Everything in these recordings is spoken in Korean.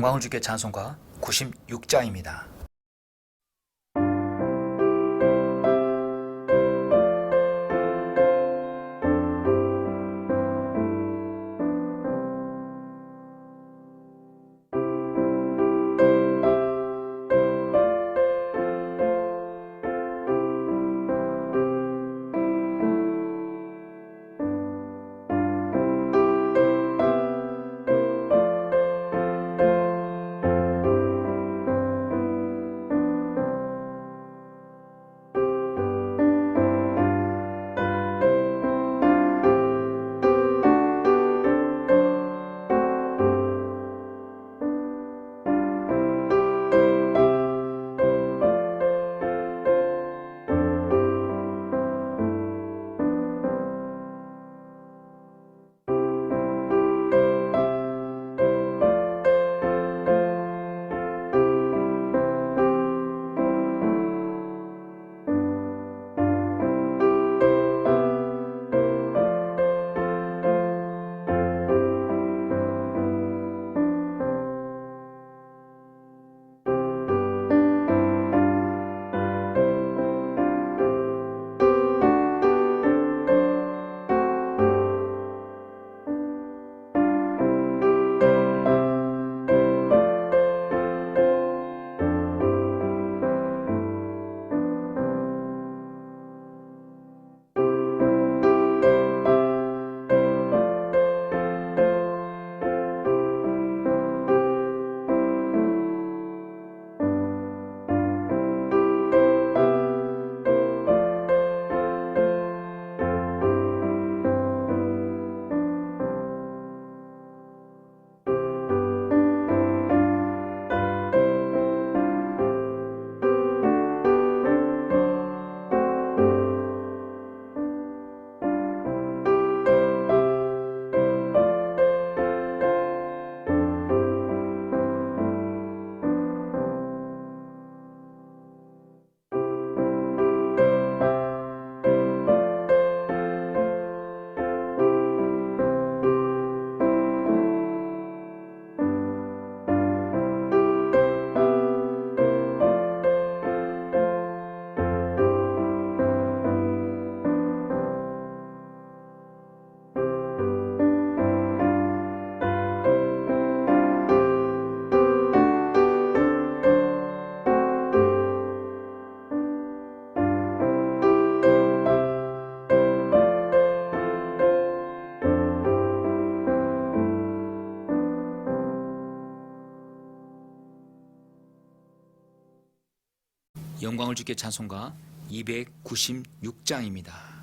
영광을 주께 찬송가 96장입니다. 영광을 주께 찬송가 296장입니다.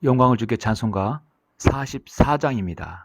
영광을 주께 찬송가 44장입니다.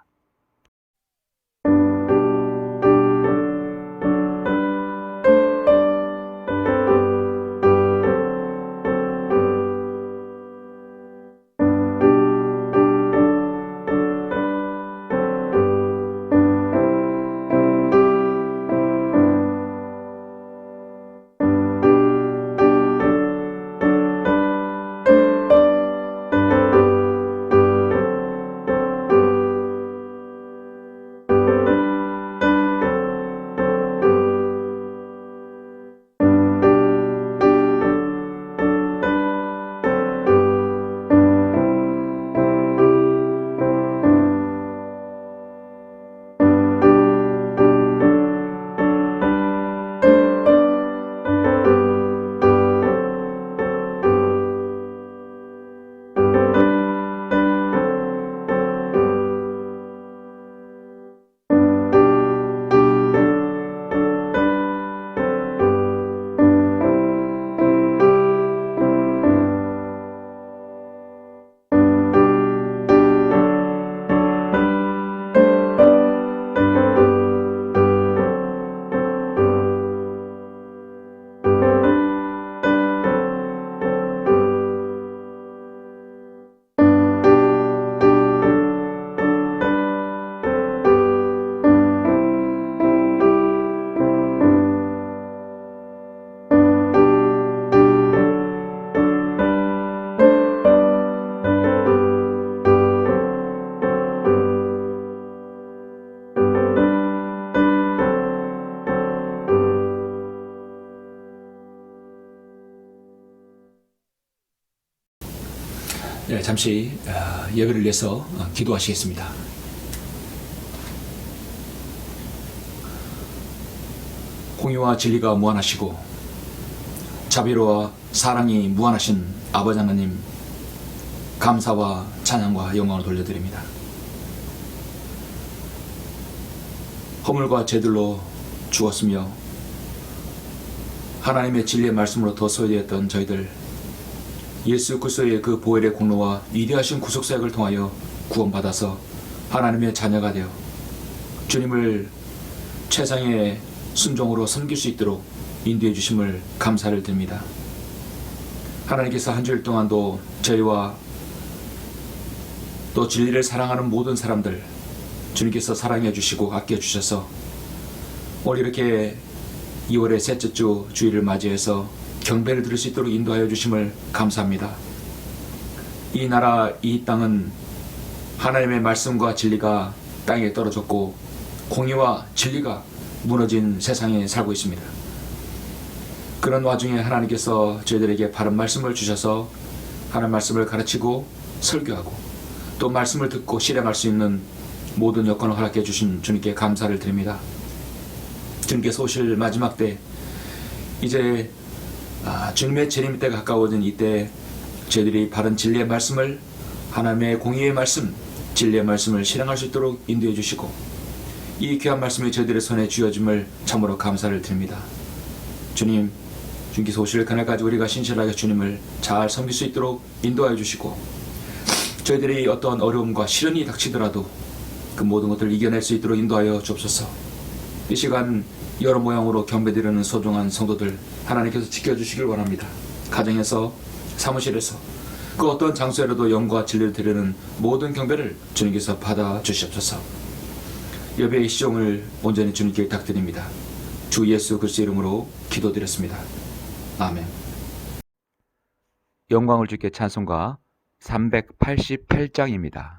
네, 잠시 예배를 위해서 기도하시겠습니다. 공의와 진리가 무한하시고 자비로와 사랑이 무한하신 아버지 하나님, 감사와 찬양과 영광을 돌려드립니다. 허물과 죄들로 죽었으며 하나님의 진리의 말씀으로 더 소유되었던 저희들, 예수 그리스도의 그 보혈의 공로와 위대하신 구속사역을 통하여 구원받아서 하나님의 자녀가 되어 주님을 최상의 순종으로 섬길 수 있도록 인도해 주심을 감사를 드립니다. 하나님께서 한 주일 동안도 저희와 또 진리를 사랑하는 모든 사람들 주님께서 사랑해 주시고 아껴 주셔서 오늘 이렇게 2월의 셋째 주 주일을 맞이해서 경배를 드릴 수 있도록 인도하여 주심을 감사합니다. 이 나라 이 땅은 하나님의 말씀과 진리가 땅에 떨어졌고 공의와 진리가 무너진 세상에 살고 있습니다. 그런 와중에 하나님께서 저희들에게 바른 말씀을 주셔서 하나님 말씀을 가르치고 설교하고 또 말씀을 듣고 실행할 수 있는 모든 여건을 허락해 주신 주님께 감사를 드립니다. 주님께서 오실 마지막 때, 이제 주님의 재림 때가 가까워진 이때 저희들이 바른 진리의 말씀을, 하나님의 공의의 말씀, 진리의 말씀을 실행할 수 있도록 인도해 주시고 이 귀한 말씀이 저희들의 손에 쥐어짐을 참으로 감사를 드립니다. 주님, 주님께서 오실 그날까지 우리가 신실하게 주님을 잘 섬길 수 있도록 인도하여 주시고 저희들이 어떤 어려움과 시련이 닥치더라도 그 모든 것들을 이겨낼 수 있도록 인도하여 주옵소서. 이 시간 여러 모양으로 경배드리는 소중한 성도들 하나님께서 지켜주시길 원합니다. 가정에서, 사무실에서, 그 어떤 장소에라도 영과 진리를 드리는 모든 경배를 주님께서 받아주시옵소서. 예배의 시종을 온전히 주님께 부탁드립니다. 주 예수 그리스도 이름으로 기도드렸습니다. 아멘. 영광을 주께 찬송가 388장입니다.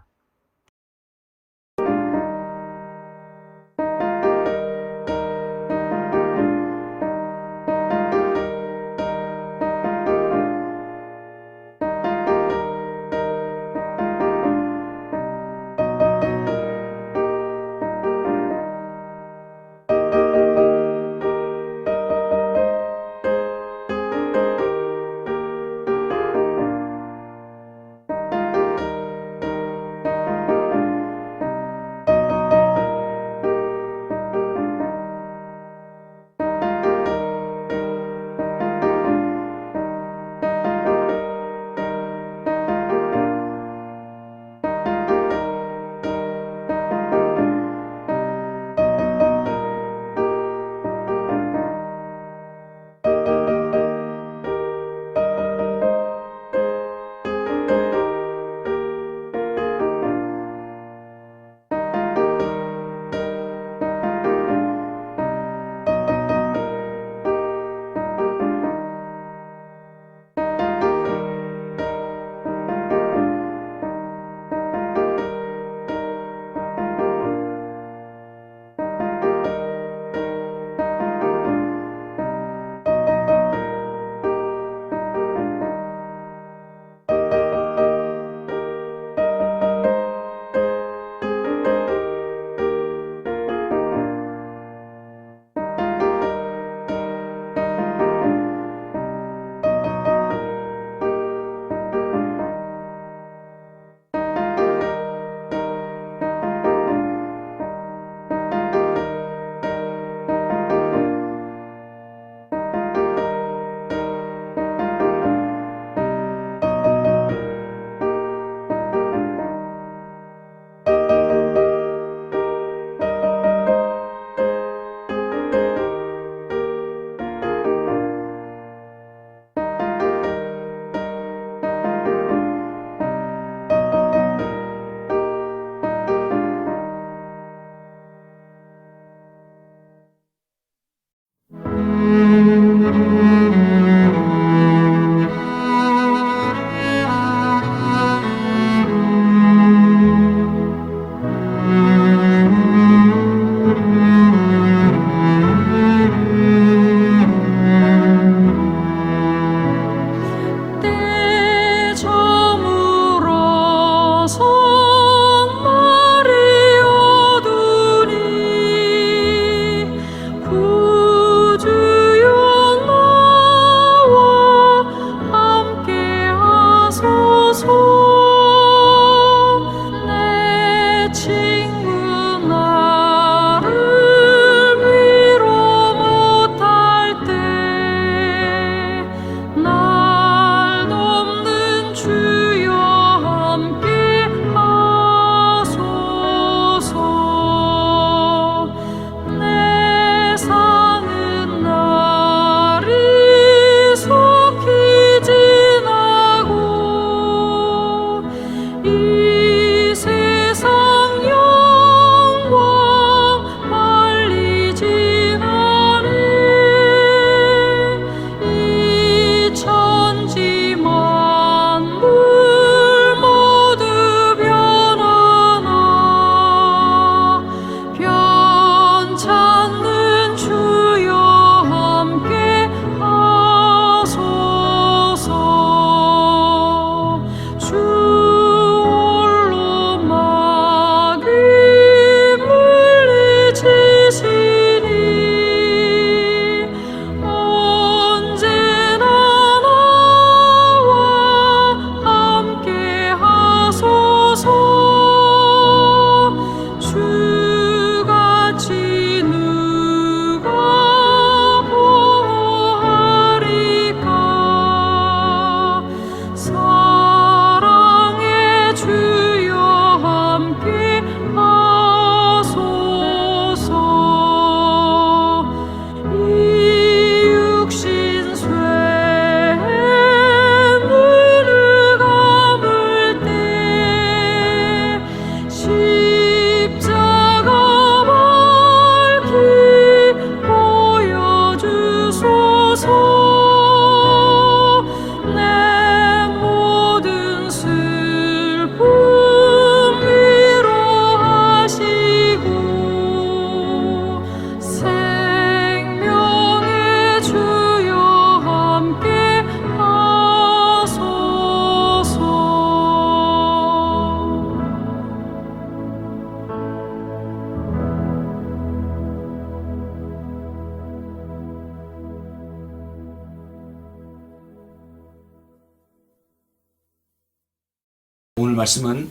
말씀은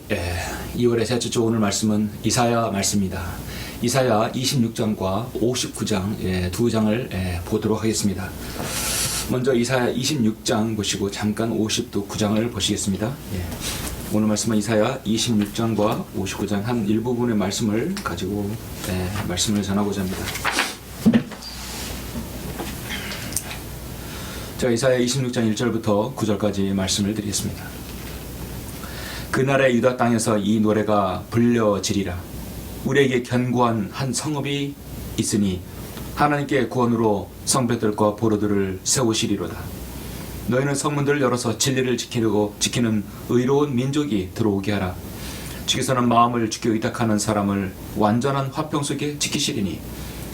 2월의 셋째 주 오늘 말씀은 이사야 말씀입니다. 이사야 26장과 59장 두 장을 보도록 하겠습니다. 먼저 이사야 26장 보시고 잠깐 59장을 보시겠습니다. 오늘 말씀은 이사야 26장과 59장 한 일부분의 말씀을 가지고 말씀을 전하고자 합니다. 자, 이사야 26장 1절부터 9절까지 말씀을 드리겠습니다. 그날의 유다 땅에서 이 노래가 불려지리라. 우리에게 견고한 한 성읍이 있으니 하나님께 구원으로 성벽들과 보로들을 세우시리로다. 너희는 성문들을 열어서 진리를 지키는 의로운 민족이 들어오게 하라. 주께서는 마음을 주께 의탁하는 사람을 완전한 화평 속에 지키시리니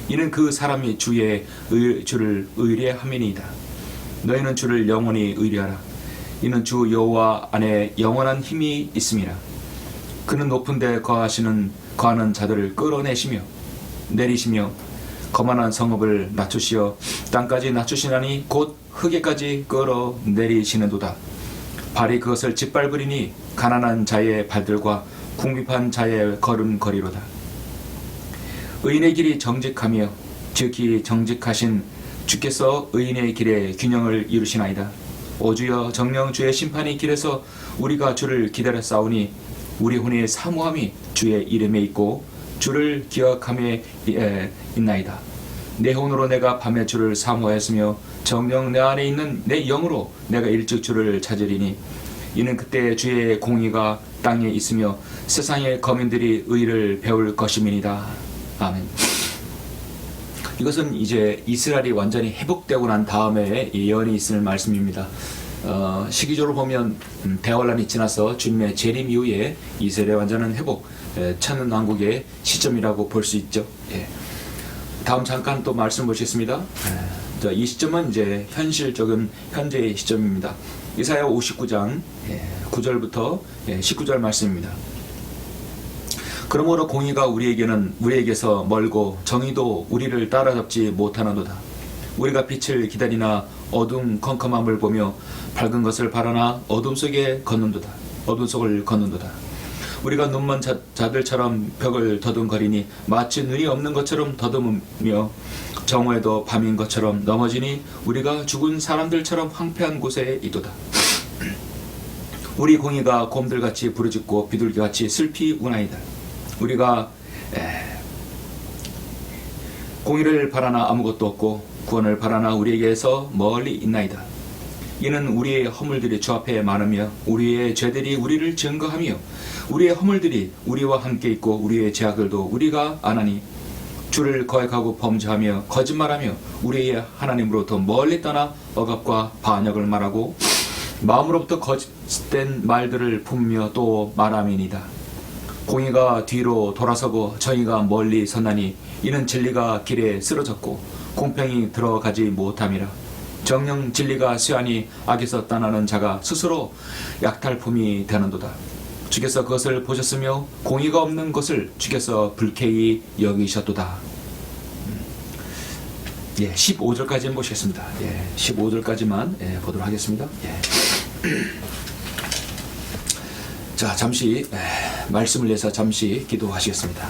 이는 그 사람이 주를 의뢰함이니이다. 너희는 주를 영원히 의뢰하라. 이는 주 여호와 안에 영원한 힘이 있음이라. 그는 높은 데 거하는 자들을 끌어내시며 내리시며 거만한 성읍을 낮추시어 땅까지 낮추시나니 곧 흙에까지 끌어내리시는도다. 발이 그것을 짓밟으리니 가난한 자의 발들과 궁핍한 자의 걸음거리로다. 의인의 길이 정직하며 지극히 정직하신 주께서 의인의 길에 균형을 이루시나이다. 오 주여, 정녕 주의 심판의 길에서 우리가 주를 기다렸사오니 우리 혼의 사모함이 주의 이름에 있고 주를 기억함에 있나이다. 내 혼으로 내가 밤에 주를 사모하였으며 정녕 내 안에 있는 내 영으로 내가 일찍 주를 찾으리니 이는 그때 주의 공의가 땅에 있으며 세상의 거민들이 의를 배울 것임이니이다. 아멘. 이것은 이제 이스라엘이 완전히 회복되고 난 다음에 예언이 있을 말씀입니다. 시기적으로 보면 대환란이 지나서 주님의 재림 이후에 이스라엘의 완전한 회복, 천년왕국의 시점이라고 볼 수 있죠. 다음 잠깐 또 말씀 보시겠습니다. 자, 이 시점은 이제 현실적인 현재의 시점입니다. 이사야 59장 9절부터 19절 말씀입니다. 그러므로 공의가 우리에게서 멀고 정의도 우리를 따라잡지 못하나도다. 우리가 빛을 기다리나 어둠 컴컴함을 보며 밝은 것을 바라나 어둠 속을 걷는도다. 우리가 눈먼 자들처럼 벽을 더듬거리니 마치 눈이 없는 것처럼 더듬으며 정오에도 밤인 것처럼 넘어지니 우리가 죽은 사람들처럼 황폐한 곳에 있도다. 우리 공의가 곰들같이 부르짖고 비둘기같이 슬피 우나이다. 우리가 공의를 바라나 아무것도 없고 구원을 바라나 우리에게서 멀리 있나이다. 이는 우리의 허물들이 주 앞에 많으며 우리의 죄들이 우리를 증거하며 우리의 허물들이 우리와 함께 있고 우리의 죄악들도 우리가 아나니 주를 거역하고 범죄하며 거짓말하며 우리의 하나님으로부터 멀리 떠나 억압과 반역을 말하고 마음으로부터 거짓된 말들을 품으며 또 말함이니이다. 공의가 뒤로 돌아서고 정의가 멀리 섰나니 이는 진리가 길에 쓰러졌고 공평이 들어가지 못함이라. 정녕 진리가 쇠하니 악에서 떠나는 자가 스스로 약탈품이 되는도다. 주께서 그것을 보셨으며 공의가 없는 것을 주께서 불쾌히 여기셨도다. 15절까지 보시겠습니다. 15절까지만 보도록 하겠습니다. 자, 잠시 말씀을 위해서 잠시 기도하시겠습니다.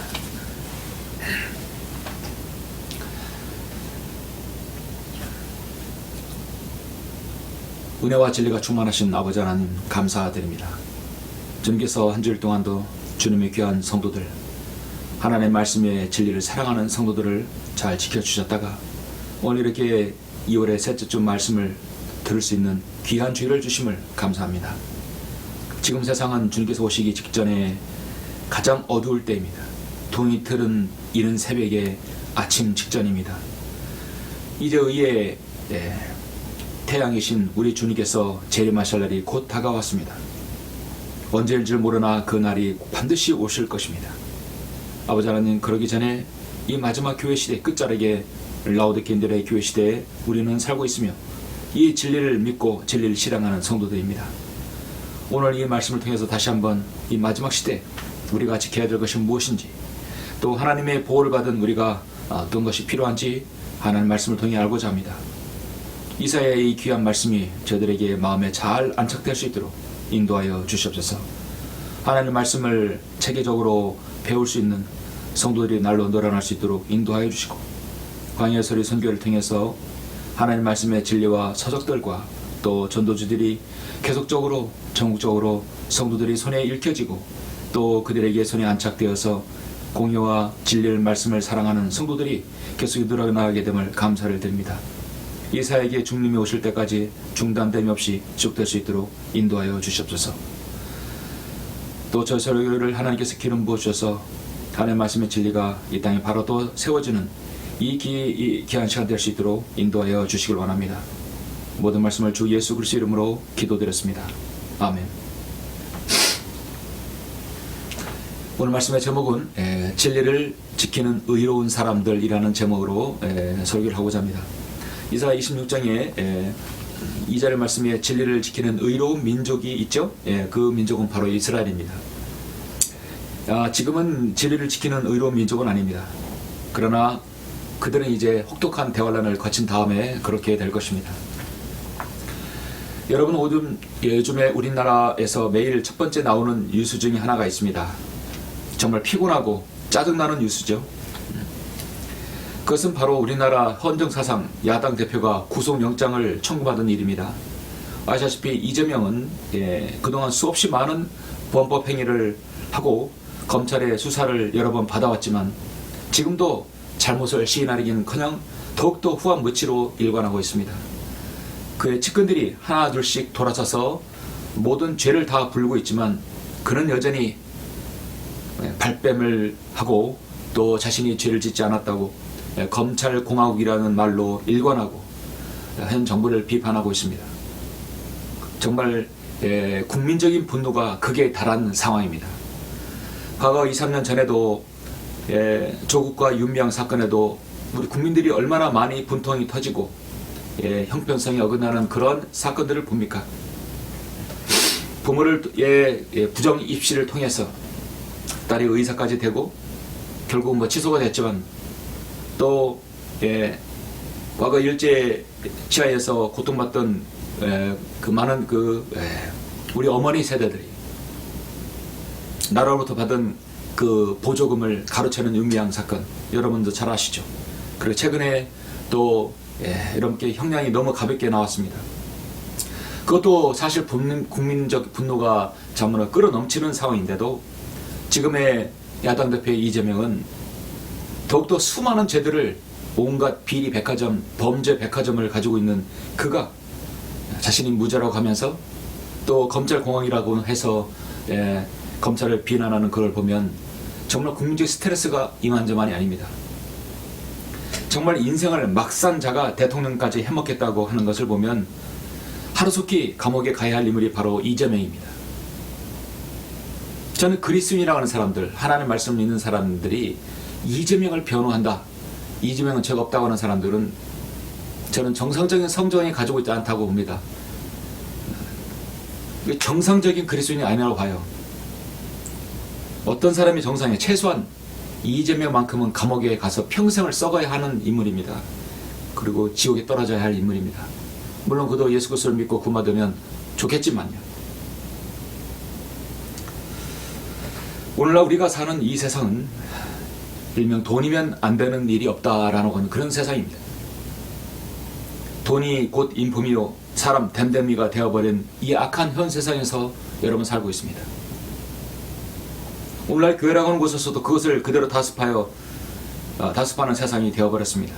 은혜와 진리가 충만하신 아버지 하나님 감사드립니다. 주님께서 한 주일 동안도 주님의 귀한 성도들, 하나님의 말씀의 진리를 사랑하는 성도들을 잘 지켜주셨다가 오늘 이렇게 2월의 셋째 주 말씀을 들을 수 있는 귀한 주일을 주심을 감사합니다. 지금 세상은 주님께서 오시기 직전에 가장 어두울 때입니다. 동이 틀은 이른 새벽의 아침 직전입니다. 이제 의의 태양이신 우리 주님께서 재림하실 날이 곧 다가왔습니다. 언제일 줄 모르나 그 날이 반드시 오실 것입니다. 아버지 하나님, 그러기 전에 이 마지막 교회 시대 끝자락에 라오디게인들의 교회 시대에 우리는 살고 있으며 이 진리를 믿고 진리를 실행하는 성도들입니다. 오늘 이 말씀을 통해서 다시 한번 이 마지막 시대 우리가 지켜야 될 것이 무엇인지, 또 하나님의 보호를 받은 우리가 어떤 것이 필요한지 하나님 말씀을 통해 알고자 합니다. 이사야의 이 귀한 말씀이 저들에게 마음에 잘 안착될 수 있도록 인도하여 주시옵소서. 하나님의 말씀을 체계적으로 배울 수 있는 성도들이 날로 늘어날 수 있도록 인도하여 주시고, 광야 소리 선교를 통해서 하나님 말씀의 진리와 서적들과 또 전도주들이 계속적으로 전국적으로 성도들이 손에 읽혀지고 또 그들에게 손에 안착되어서 공의와 진리의 말씀을 사랑하는 성도들이 계속 늘어나게 됨을 감사를 드립니다. 이사에게 주님이 오실 때까지 중단됨이 없이 지속될 수 있도록 인도하여 주시옵소서. 또 저 설교를 하나님께서 기름 부어주셔서 하나님의 말씀의 진리가 이 땅에 바로 또 세워지는 이 귀한 시간 될 수 있도록 인도하여 주시길 원합니다. 모든 말씀을 주 예수 그리스도 이름으로 기도드렸습니다. 아멘. 오늘 말씀의 제목은 진리를 지키는 의로운 사람들이라는 제목으로 설교를 하고자 합니다. 이사야 26장에 2절의 말씀에 진리를 지키는 의로운 민족이 있죠. 그 민족은 바로 이스라엘입니다. 지금은 진리를 지키는 의로운 민족은 아닙니다. 그러나 그들은 이제 혹독한 대환란을 거친 다음에 그렇게 될 것입니다. 여러분, 요즘에 우리나라에서 매일 첫 번째 나오는 뉴스 중에 하나가 있습니다. 정말 피곤하고 짜증나는 뉴스죠. 그것은 바로 우리나라 헌정사상 야당 대표가 구속영장을 청구받은 일입니다. 아시다시피 이재명은 그동안 수없이 많은 범법 행위를 하고 검찰의 수사를 여러 번 받아왔지만 지금도 잘못을 시인하기는커녕 더욱더 후한무치로 일관하고 있습니다. 그의 측근들이 하나 둘씩 돌아서서 모든 죄를 다 부르고 있지만 그는 여전히 발뺌을 하고 또 자신이 죄를 짓지 않았다고 검찰공화국이라는 말로 일관하고 현 정부를 비판하고 있습니다. 정말 국민적인 분노가 극에 달한 상황입니다. 과거 2, 3년 전에도 조국과 윤미향 사건에도 우리 국민들이 얼마나 많이 분통이 터지고 형평성이 어긋나는 그런 사건들을 봅니까? 부모를 부정 입시를 통해서 딸이 의사까지 되고 결국 취소가 됐지만 또 과거 일제 시하에서 고통받던 그 많은 우리 어머니 세대들이 나라로부터 받은 그 보조금을 가로채는 윤미향 사건 여러분도 잘 아시죠? 그리고 최근에 또 이렇게 형량이 너무 가볍게 나왔습니다. 그것도 사실 국민적 분노가 정말 끌어넘치는 상황인데도 지금의 야당 대표 이재명은 더욱더 수많은 죄들을 온갖 비리 백화점, 범죄 백화점을 가지고 있는 그가 자신이 무죄라고 하면서 또 검찰공화국이라고 해서 검찰을 비난하는 그걸 보면 정말 국민적 스트레스가 이만저만이 아닙니다. 정말 인생을 막산자가 대통령까지 해먹겠다고 하는 것을 보면 하루속히 감옥에 가야 할 인물이 바로 이재명입니다. 저는 그리스도인이라고 하는 사람들, 하나님의 말씀을 믿는 사람들이 이재명을 변호한다, 이재명은 죄가 없다고 하는 사람들은 저는 정상적인 성정이 가지고 있지 않다고 봅니다. 정상적인 그리스도인이 아니라고 봐요. 어떤 사람이 정상이에요? 최소한 이재명만큼은 감옥에 가서 평생을 썩어야 하는 인물입니다. 그리고 지옥에 떨어져야 할 인물입니다. 물론 그도 예수 그리스도를 믿고 구원받으면 좋겠지만요. 오늘날 우리가 사는 이 세상은 일명 돈이면 안 되는 일이 없다라는 그런 세상입니다. 돈이 곧 인품이요 사람 됨됨이가 되어버린 이 악한 현 세상에서 여러분 살고 있습니다. 오늘날 교회라고 하는 곳에서도 그것을 그대로 다습하는 세상이 되어버렸습니다.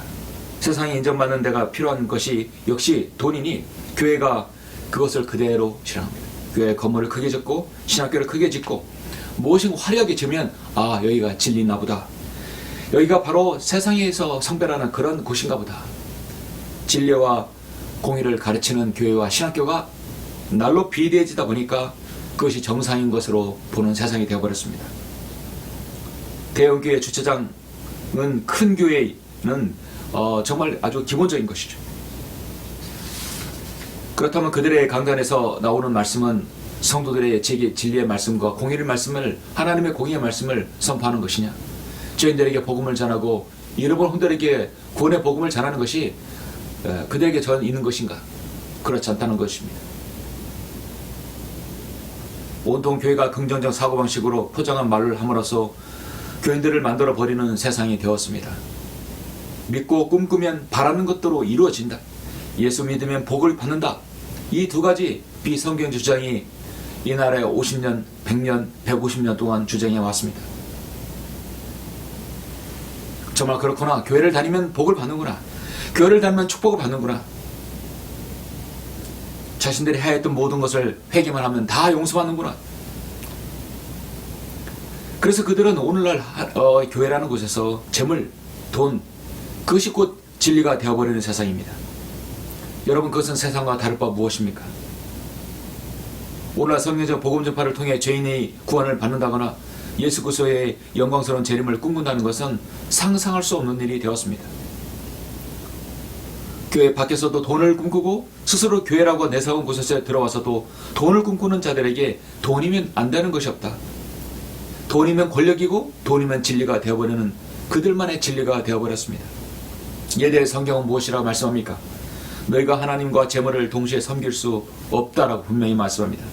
세상에 인정받는 데가 필요한 것이 역시 돈이니 교회가 그것을 그대로 실행합니다. 교회 건물을 크게 짓고 신학교를 크게 짓고 무엇이 화려하게 지으면 여기가 진리나 보다. 여기가 바로 세상에서 성별하는 그런 곳인가 보다. 진리와 공의를 가르치는 교회와 신학교가 날로 비대해지다 보니까 그것이 정상인 것으로 보는 세상이 되어버렸습니다. 대형교회 주차장은 큰 교회는 정말 아주 기본적인 것이죠. 그렇다면 그들의 강단에서 나오는 말씀은 성도들의 진리의 말씀과 공의의 말씀을, 하나님의 공의의 말씀을 선포하는 것이냐, 죄인들에게 복음을 전하고 잃어버린 혼들에게 구원의 복음을 전하는 것이 그들에게 전 있는 것인가? 그렇지 않다는 것입니다. 온통 교회가 긍정적 사고방식으로 포장한 말을 함으로써 교인들을 만들어 버리는 세상이 되었습니다. 믿고 꿈꾸면 바라는 것대로 이루어진다. 예수 믿으면 복을 받는다. 이 두 가지 비성경 주장이 이 나라에 50년, 100년, 150년 동안 주장해 왔습니다. 정말 그렇구나. 교회를 다니면 복을 받는구나. 교회를 다니면 축복을 받는구나. 자신들이 해했던 모든 것을 회개만 하면 다 용서받는구나. 그래서 그들은 오늘날 교회라는 곳에서 재물, 돈, 그것이 곧 진리가 되어버리는 세상입니다. 여러분, 그것은 세상과 다를 바 무엇입니까? 오늘날 성경적 복음 전파를 통해 죄인의 구원을 받는다거나 예수 그리스도의 영광스러운 재림을 꿈꾼다는 것은 상상할 수 없는 일이 되었습니다. 교회 밖에서도 돈을 꿈꾸고 스스로 교회라고 내세운 곳에 들어와서도 돈을 꿈꾸는 자들에게 돈이면 안 되는 것이 없다. 돈이면 권력이고 돈이면 진리가 되어버리는 그들만의 진리가 되어버렸습니다. 이에 대해 성경은 무엇이라고 말씀합니까? 너희가 하나님과 재물을 동시에 섬길 수 없다라고 분명히 말씀합니다.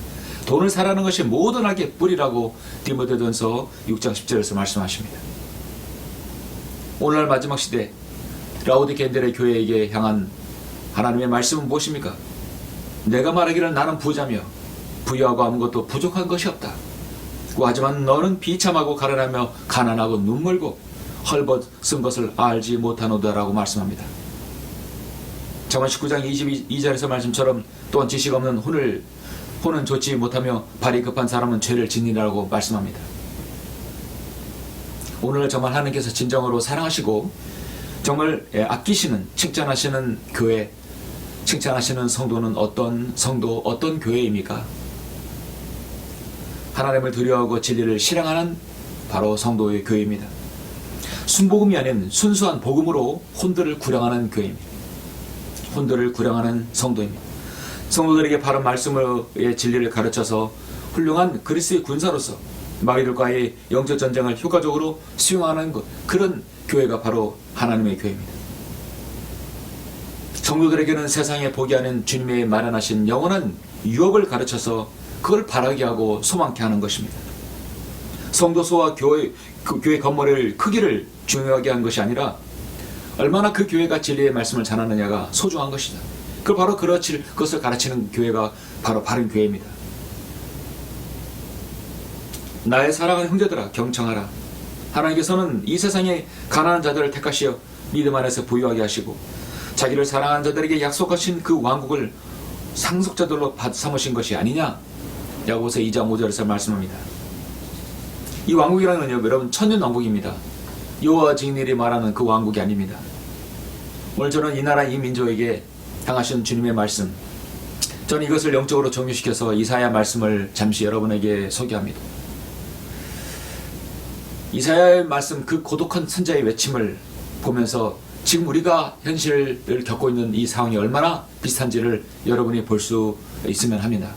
돈을 사라는 것이 모든 악의 뿌리라고 디모데전서 6장 10절에서 말씀하십니다. 오늘날 마지막 시대 라오디게인들의 교회에게 향한 하나님의 말씀은 무엇입니까? 내가 말하기를 나는 부자며 부유하고 아무것도 부족한 것이 없다. 하지만 너는 비참하고 가련하며 가난하고 눈멀고 헐벗은 것을 알지 못하노다라고 말씀합니다. 잠언 19장 22절에서 말씀처럼 또한 지식 없는 혼은 좋지 못하며 발이 급한 사람은 죄를 짓니라고 말씀합니다. 오늘 정말 하나님께서 진정으로 사랑하시고 정말 아끼시는, 칭찬하시는 교회, 칭찬하시는 성도는 어떤 성도, 어떤 교회입니까? 하나님을 두려워하고 진리를 실행하는 바로 성도의 교회입니다. 순복음이 아닌 순수한 복음으로 혼들을 구량하는 교회입니다. 혼들을 구량하는 성도입니다. 성도들에게 바른 말씀의 진리를 가르쳐서 훌륭한 그리스도의 군사로서 마귀들과의 영적 전쟁을 효과적으로 수용하는 그런 교회가 바로 하나님의 교회입니다. 성도들에게는 세상에 복이 아닌 주님의 마련하신 영원한 유업을 가르쳐서 그걸 바라게 하고 소망케 하는 것입니다. 성도수와 교회 건물의 크기를 중요하게 한 것이 아니라 얼마나 그 교회가 진리의 말씀을 전하느냐가 소중한 것이다. 바로 그것을 가르치는 교회가 바로 바른 교회입니다. 나의 사랑하는 형제들아, 경청하라. 하나님께서는 이 세상에 가난한 자들을 택하시어 믿음 안에서 부유하게 하시고 자기를 사랑하는 자들에게 약속하신 그 왕국을 상속자들로 삼으신 것이 아니냐? 야고보서 2장 5절에서 말씀합니다. 이 왕국이라는 건요, 여러분, 천년 왕국입니다. 여호와 증인들이 말하는 그 왕국이 아닙니다. 오늘 저는 이 나라 이 민족에게 향하신 주님의 말씀, 저는 이것을 영적으로 정리시켜서 이사야 말씀을 잠시 여러분에게 소개합니다. 이사야의 말씀, 그 고독한 선자의 외침을 보면서 지금 우리가 현실을 겪고 있는 이 상황이 얼마나 비슷한지를 여러분이 볼 수 있으면 합니다.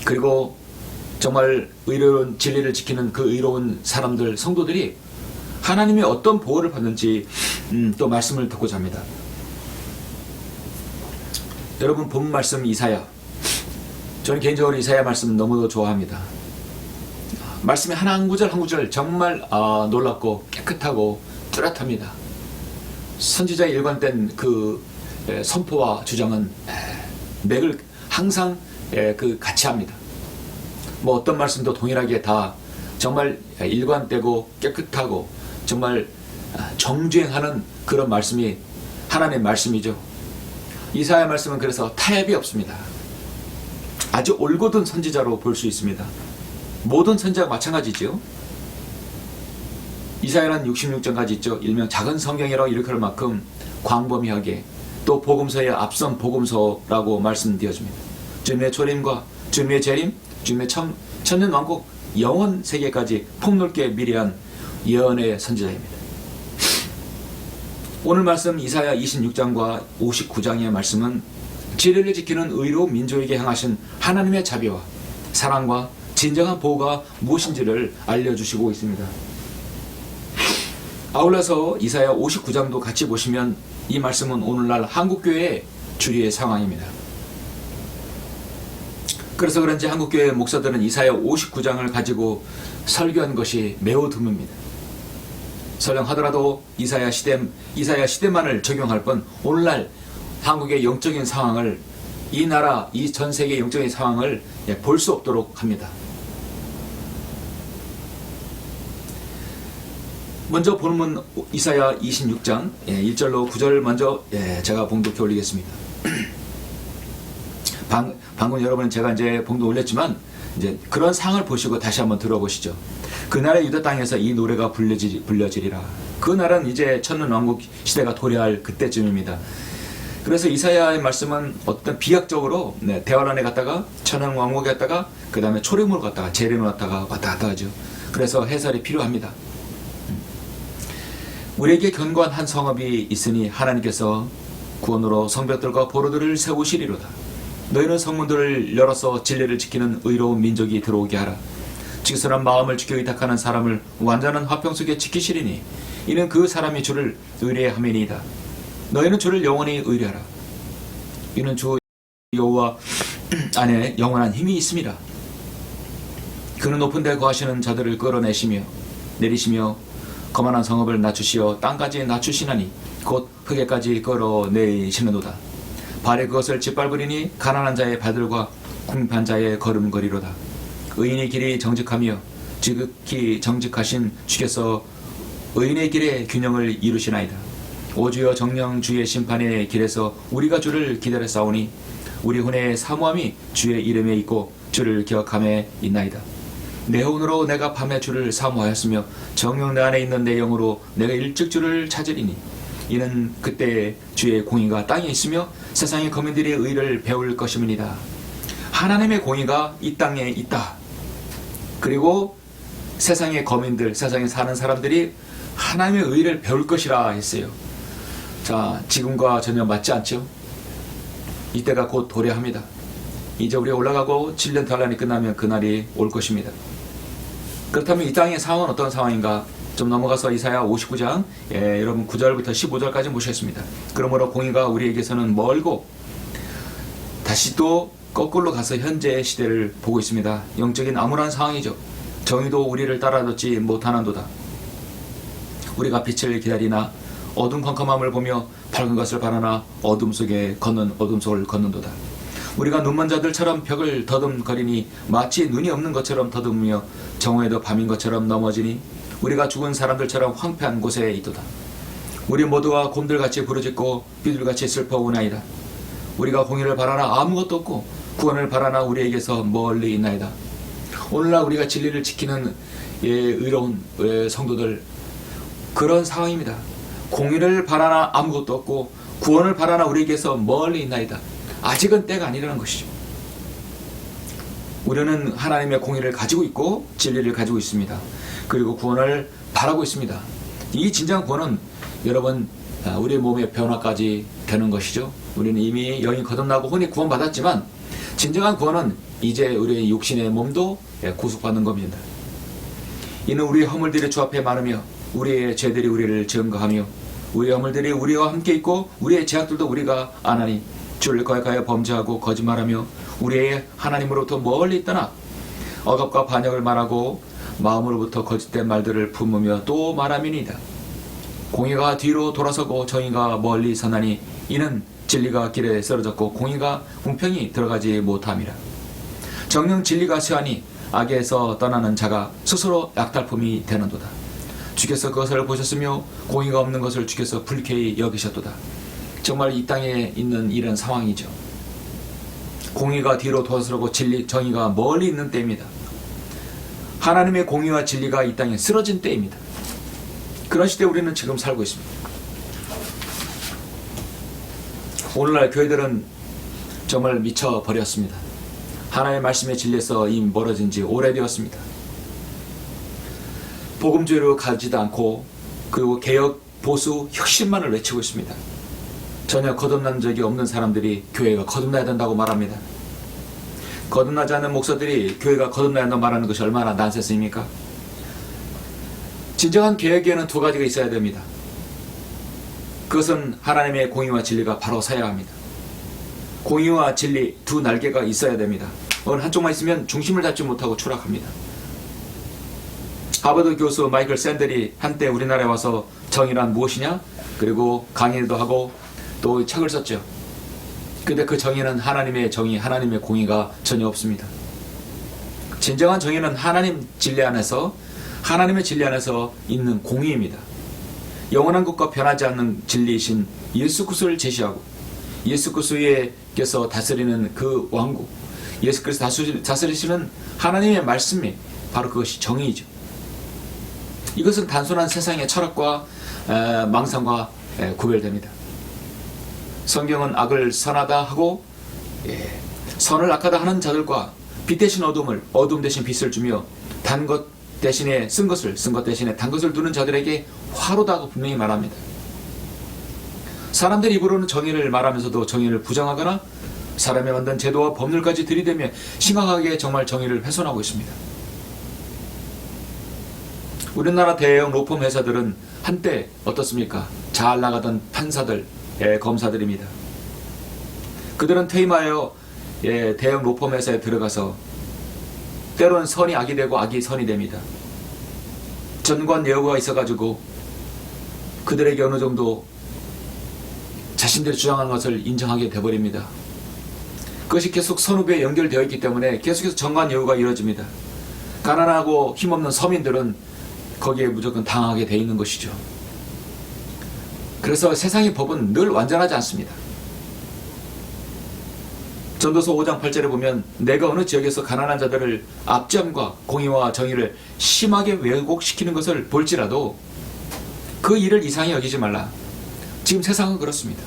그리고 정말 의로운 진리를 지키는 그 의로운 사람들, 성도들이 하나님의 어떤 보호를 받는지 또 말씀을 듣고자 합니다. 여러분, 본 말씀 이사야, 저는 개인적으로 이사야 말씀 너무도 좋아합니다. 말씀의 한 구절 한 구절 정말 놀랍고 깨끗하고 뚜렷합니다. 선지자의 일관된 그 선포와 주장은 맥을 항상 같이 합니다. 뭐 어떤 말씀도 동일하게 다 정말 일관되고 깨끗하고 정말 정주행하는 그런 말씀이 하나님의 말씀이죠. 이사야 말씀은 그래서 타협이 없습니다. 아주 올곧은 선지자로 볼 수 있습니다. 모든 선지자가 마찬가지죠. 이사야는 66장까지 있죠. 일명 작은 성경이라고 일컬을 만큼 광범위하게, 또 복음서의 앞선 복음서라고 말씀드려집니다. 주님의 초림과 주님의 재림, 주님의 천년 왕국, 영원 세계까지 폭넓게 미래한 예언의 선지자입니다. 오늘 말씀 이사야 26장과 59장의 말씀은 진리를 지키는 의로운 민족에게 향하신 하나님의 자비와 사랑과 진정한 보호가 무엇인지를 알려주시고 있습니다. 아울러서 이사야 59장도 같이 보시면 이 말씀은 오늘날 한국교회의 주리의 상황입니다. 그래서 그런지 한국교회 목사들은 이사야 59장을 가지고 설교한 것이 매우 드뭅니다. 설령 하더라도 이사야 시대만을 적용할 뿐 오늘날 한국의 영적인 상황을, 이 나라, 이 전 세계 영적인 상황을 볼 수 없도록 합니다. 먼저 본문 이사야 26장 1절로 9절 먼저 제가 봉독해 올리겠습니다. 방금 여러분은 제가 이제 봉독 올렸지만 이제 그런 상을 보시고 다시 한번 들어보시죠. 그날의 유다 땅에서 이 노래가 불려지리라. 그날은 이제 천년 왕국 시대가 도래할 그때쯤입니다. 그래서 이사야의 말씀은 어떤 비약적으로 대화란에 갔다가 천년 왕국에 갔다가 그 다음에 초림으로 갔다가 재림으로 갔다가 왔다 갔다 하죠. 그래서 해설이 필요합니다. 우리에게 견고한 한 성읍이 있으니 하나님께서 구원으로 성벽들과 보로들을 세우시리로다. 너희는 성문들을 열어서 진리를 지키는 의로운 민족이 들어오게 하라. 직선한 마음을 지켜 의탁하는 사람을 완전한 화평 속에 지키시리니 이는 그 사람이 주를 의뢰함이니이다. 너희는 주를 영원히 의뢰하라. 이는 주 여호와 안에 영원한 힘이 있습니다. 그는 높은 데 거하시는 자들을 끌어내시며 내리시며 거만한 성읍을 낮추시어 땅까지 낮추시나니 곧 흙에까지 끌어내시는도다. 발에 그것을 짓밟으리니 가난한 자의 발들과 궁핍한 자의 걸음걸이로다. 의인의 길이 정직하며 지극히 정직하신 주께서 의인의 길에 균형을 이루시나이다. 오주여 정령 주의 심판의 길에서 우리가 주를 기다렸사오니 우리 혼의 사모함이 주의 이름에 있고 주를 기억함에 있나이다. 내 혼으로 내가 밤에 주를 사모하였으며 정녕 내 안에 있는 내 영으로 내가 일찍 주를 찾으리니 이는 그때 주의 공의가 땅에 있으며 세상의 거민들이 의를 배울 것임이니이다. 하나님의 공의가 이 땅에 있다. 그리고 세상의 거민들, 세상에 사는 사람들이 하나님의 의를 배울 것이라 했어요. 자, 지금과 전혀 맞지 않죠? 이때가 곧 도래합니다. 이제 우리가 올라가고 7년 단란이 끝나면 그날이 올 것입니다. 그렇다면 이 땅의 상황은 어떤 상황인가? 좀 넘어가서 이사야 59장 여러분 9절부터 15절까지 보셨습니다. 그러므로 공의가 우리에게서는 멀고 다시 또 거꾸로 가서 현재의 시대를 보고 있습니다. 영적인 암울한 상황이죠. 정의도 우리를 따라듣지 못하는도다. 우리가 빛을 기다리나 어둠 컴컴함을 보며 밝은 것을 바라나 어둠 속을 걷는도다. 우리가 눈먼 자들처럼 벽을 더듬거리니 마치 눈이 없는 것처럼 더듬으며 정오에도 밤인 것처럼 넘어지니 우리가 죽은 사람들처럼 황폐한 곳에 있도다. 우리 모두가 곰들같이 부르짖고 비둘같이 슬퍼오나이다. 우리가 공의를 바라나 아무것도 없고 구원을 바라나 우리에게서 멀리 있나이다. 오늘날 우리가 진리를 지키는 의로운 성도들, 그런 상황입니다. 공의를 바라나 아무것도 없고 구원을 바라나 우리에게서 멀리 있나이다. 아직은 때가 아니라는 것이죠. 우리는 하나님의 공의를 가지고 있고 진리를 가지고 있습니다. 그리고 구원을 바라고 있습니다. 이 진정한 구원은 여러분 우리의 몸의 변화까지 되는 것이죠. 우리는 이미 영이 거듭나고 혼이 구원받았지만 진정한 구원은 이제 우리의 육신의 몸도 구속받는 겁니다. 이는 우리의 허물들이 주 앞에 많으며 우리의 죄들이 우리를 증거하며 우리의 허물들이 우리와 함께 있고 우리의 죄악들도 우리가 아나니 주를 거역하여 범죄하고 거짓말하며 우리의 하나님으로부터 멀리 떠나 억압과 반역을 말하고 마음으로부터 거짓된 말들을 품으며 또 말함이니이다. 공의가 뒤로 돌아서고 정의가 멀리 서나니 이는 진리가 길에 쓰러졌고 공의가 공평히 들어가지 못함이라. 정녕 진리가 쇠하니 악에서 떠나는 자가 스스로 약탈품이 되는도다. 주께서 그것을 보셨으며 공의가 없는 것을 주께서 불쾌히 여기셨도다. 정말 이 땅에 있는 이런 상황이죠. 공의가 뒤로 돌아서고 정의가 멀리 있는 때입니다. 하나님의 공의와 진리가 이 땅에 쓰러진 때입니다. 그런 시대에 우리는 지금 살고 있습니다. 오늘날 교회들은 정말 미쳐버렸습니다. 하나님의 말씀의 진리에서 이미 멀어진 지 오래되었습니다. 복음주의로 가지도 않고 그리고 개혁, 보수, 혁신만을 외치고 있습니다. 전혀 거듭난 적이 없는 사람들이 교회가 거듭나야 된다고 말합니다. 거듭나지 않는 목사들이 교회가 거듭나야 한다고 말하는 것이 얼마나 난센스입니까? 진정한 개혁에는 두 가지가 있어야 됩니다. 그것은 하나님의 공의와 진리가 바로 서야 합니다. 공의와 진리 두 날개가 있어야 됩니다. 어느 한쪽만 있으면 중심을 잡지 못하고 추락합니다. 하버드 교수 마이클 샌델이 한때 우리나라에 와서 정의란 무엇이냐? 그리고 강의도 하고 또 책을 썼죠. 근데 그 정의는 하나님의 정의, 하나님의 공의가 전혀 없습니다. 진정한 정의는 하나님 진리 안에서, 하나님의 진리 안에서 있는 공의입니다. 영원한 것과 변하지 않는 진리이신 예수 그리스도를 제시하고 예수 그리스도께서 다스리는 그 왕국, 예수 그리스도 다스리시는 하나님의 말씀이 바로 그것이 정의이죠. 이것은 단순한 세상의 철학과 망상과 구별됩니다. 성경은 악을 선하다 하고 선을 악하다 하는 자들과 빛 대신 어둠을, 어둠 대신 빛을 주며 단 것 대신에 쓴 것을, 쓴 것 대신에 단 것을 두는 자들에게 화로다 하고 분명히 말합니다. 사람들 입으로는 정의를 말하면서도 정의를 부정하거나 사람이 만든 제도와 법률까지 들이대며 심각하게 정말 정의를 훼손하고 있습니다. 우리나라 대형 로펌 회사들은 한때 어떻습니까? 잘 나가던 판사들, 검사들입니다. 그들은 퇴임하여 대형 로펌 회사에 들어가서 때로는 선이 악이 되고 악이 선이 됩니다. 전관 예우가 있어가지고 그들에게 어느 정도 자신들이 주장한 것을 인정하게 돼버립니다. 그것이 계속 선후배에 연결되어 있기 때문에 계속해서 전관 예우가 이루어집니다. 가난하고 힘없는 서민들은 거기에 무조건 당하게 돼 있는 것이죠. 그래서 세상의 법은 늘 완전하지 않습니다. 전도서 5장 8절에 보면 내가 어느 지역에서 가난한 자들을 압제함과 공의와 정의를 심하게 왜곡시키는 것을 볼지라도 그 일을 이상히 여기지 말라. 지금 세상은 그렇습니다.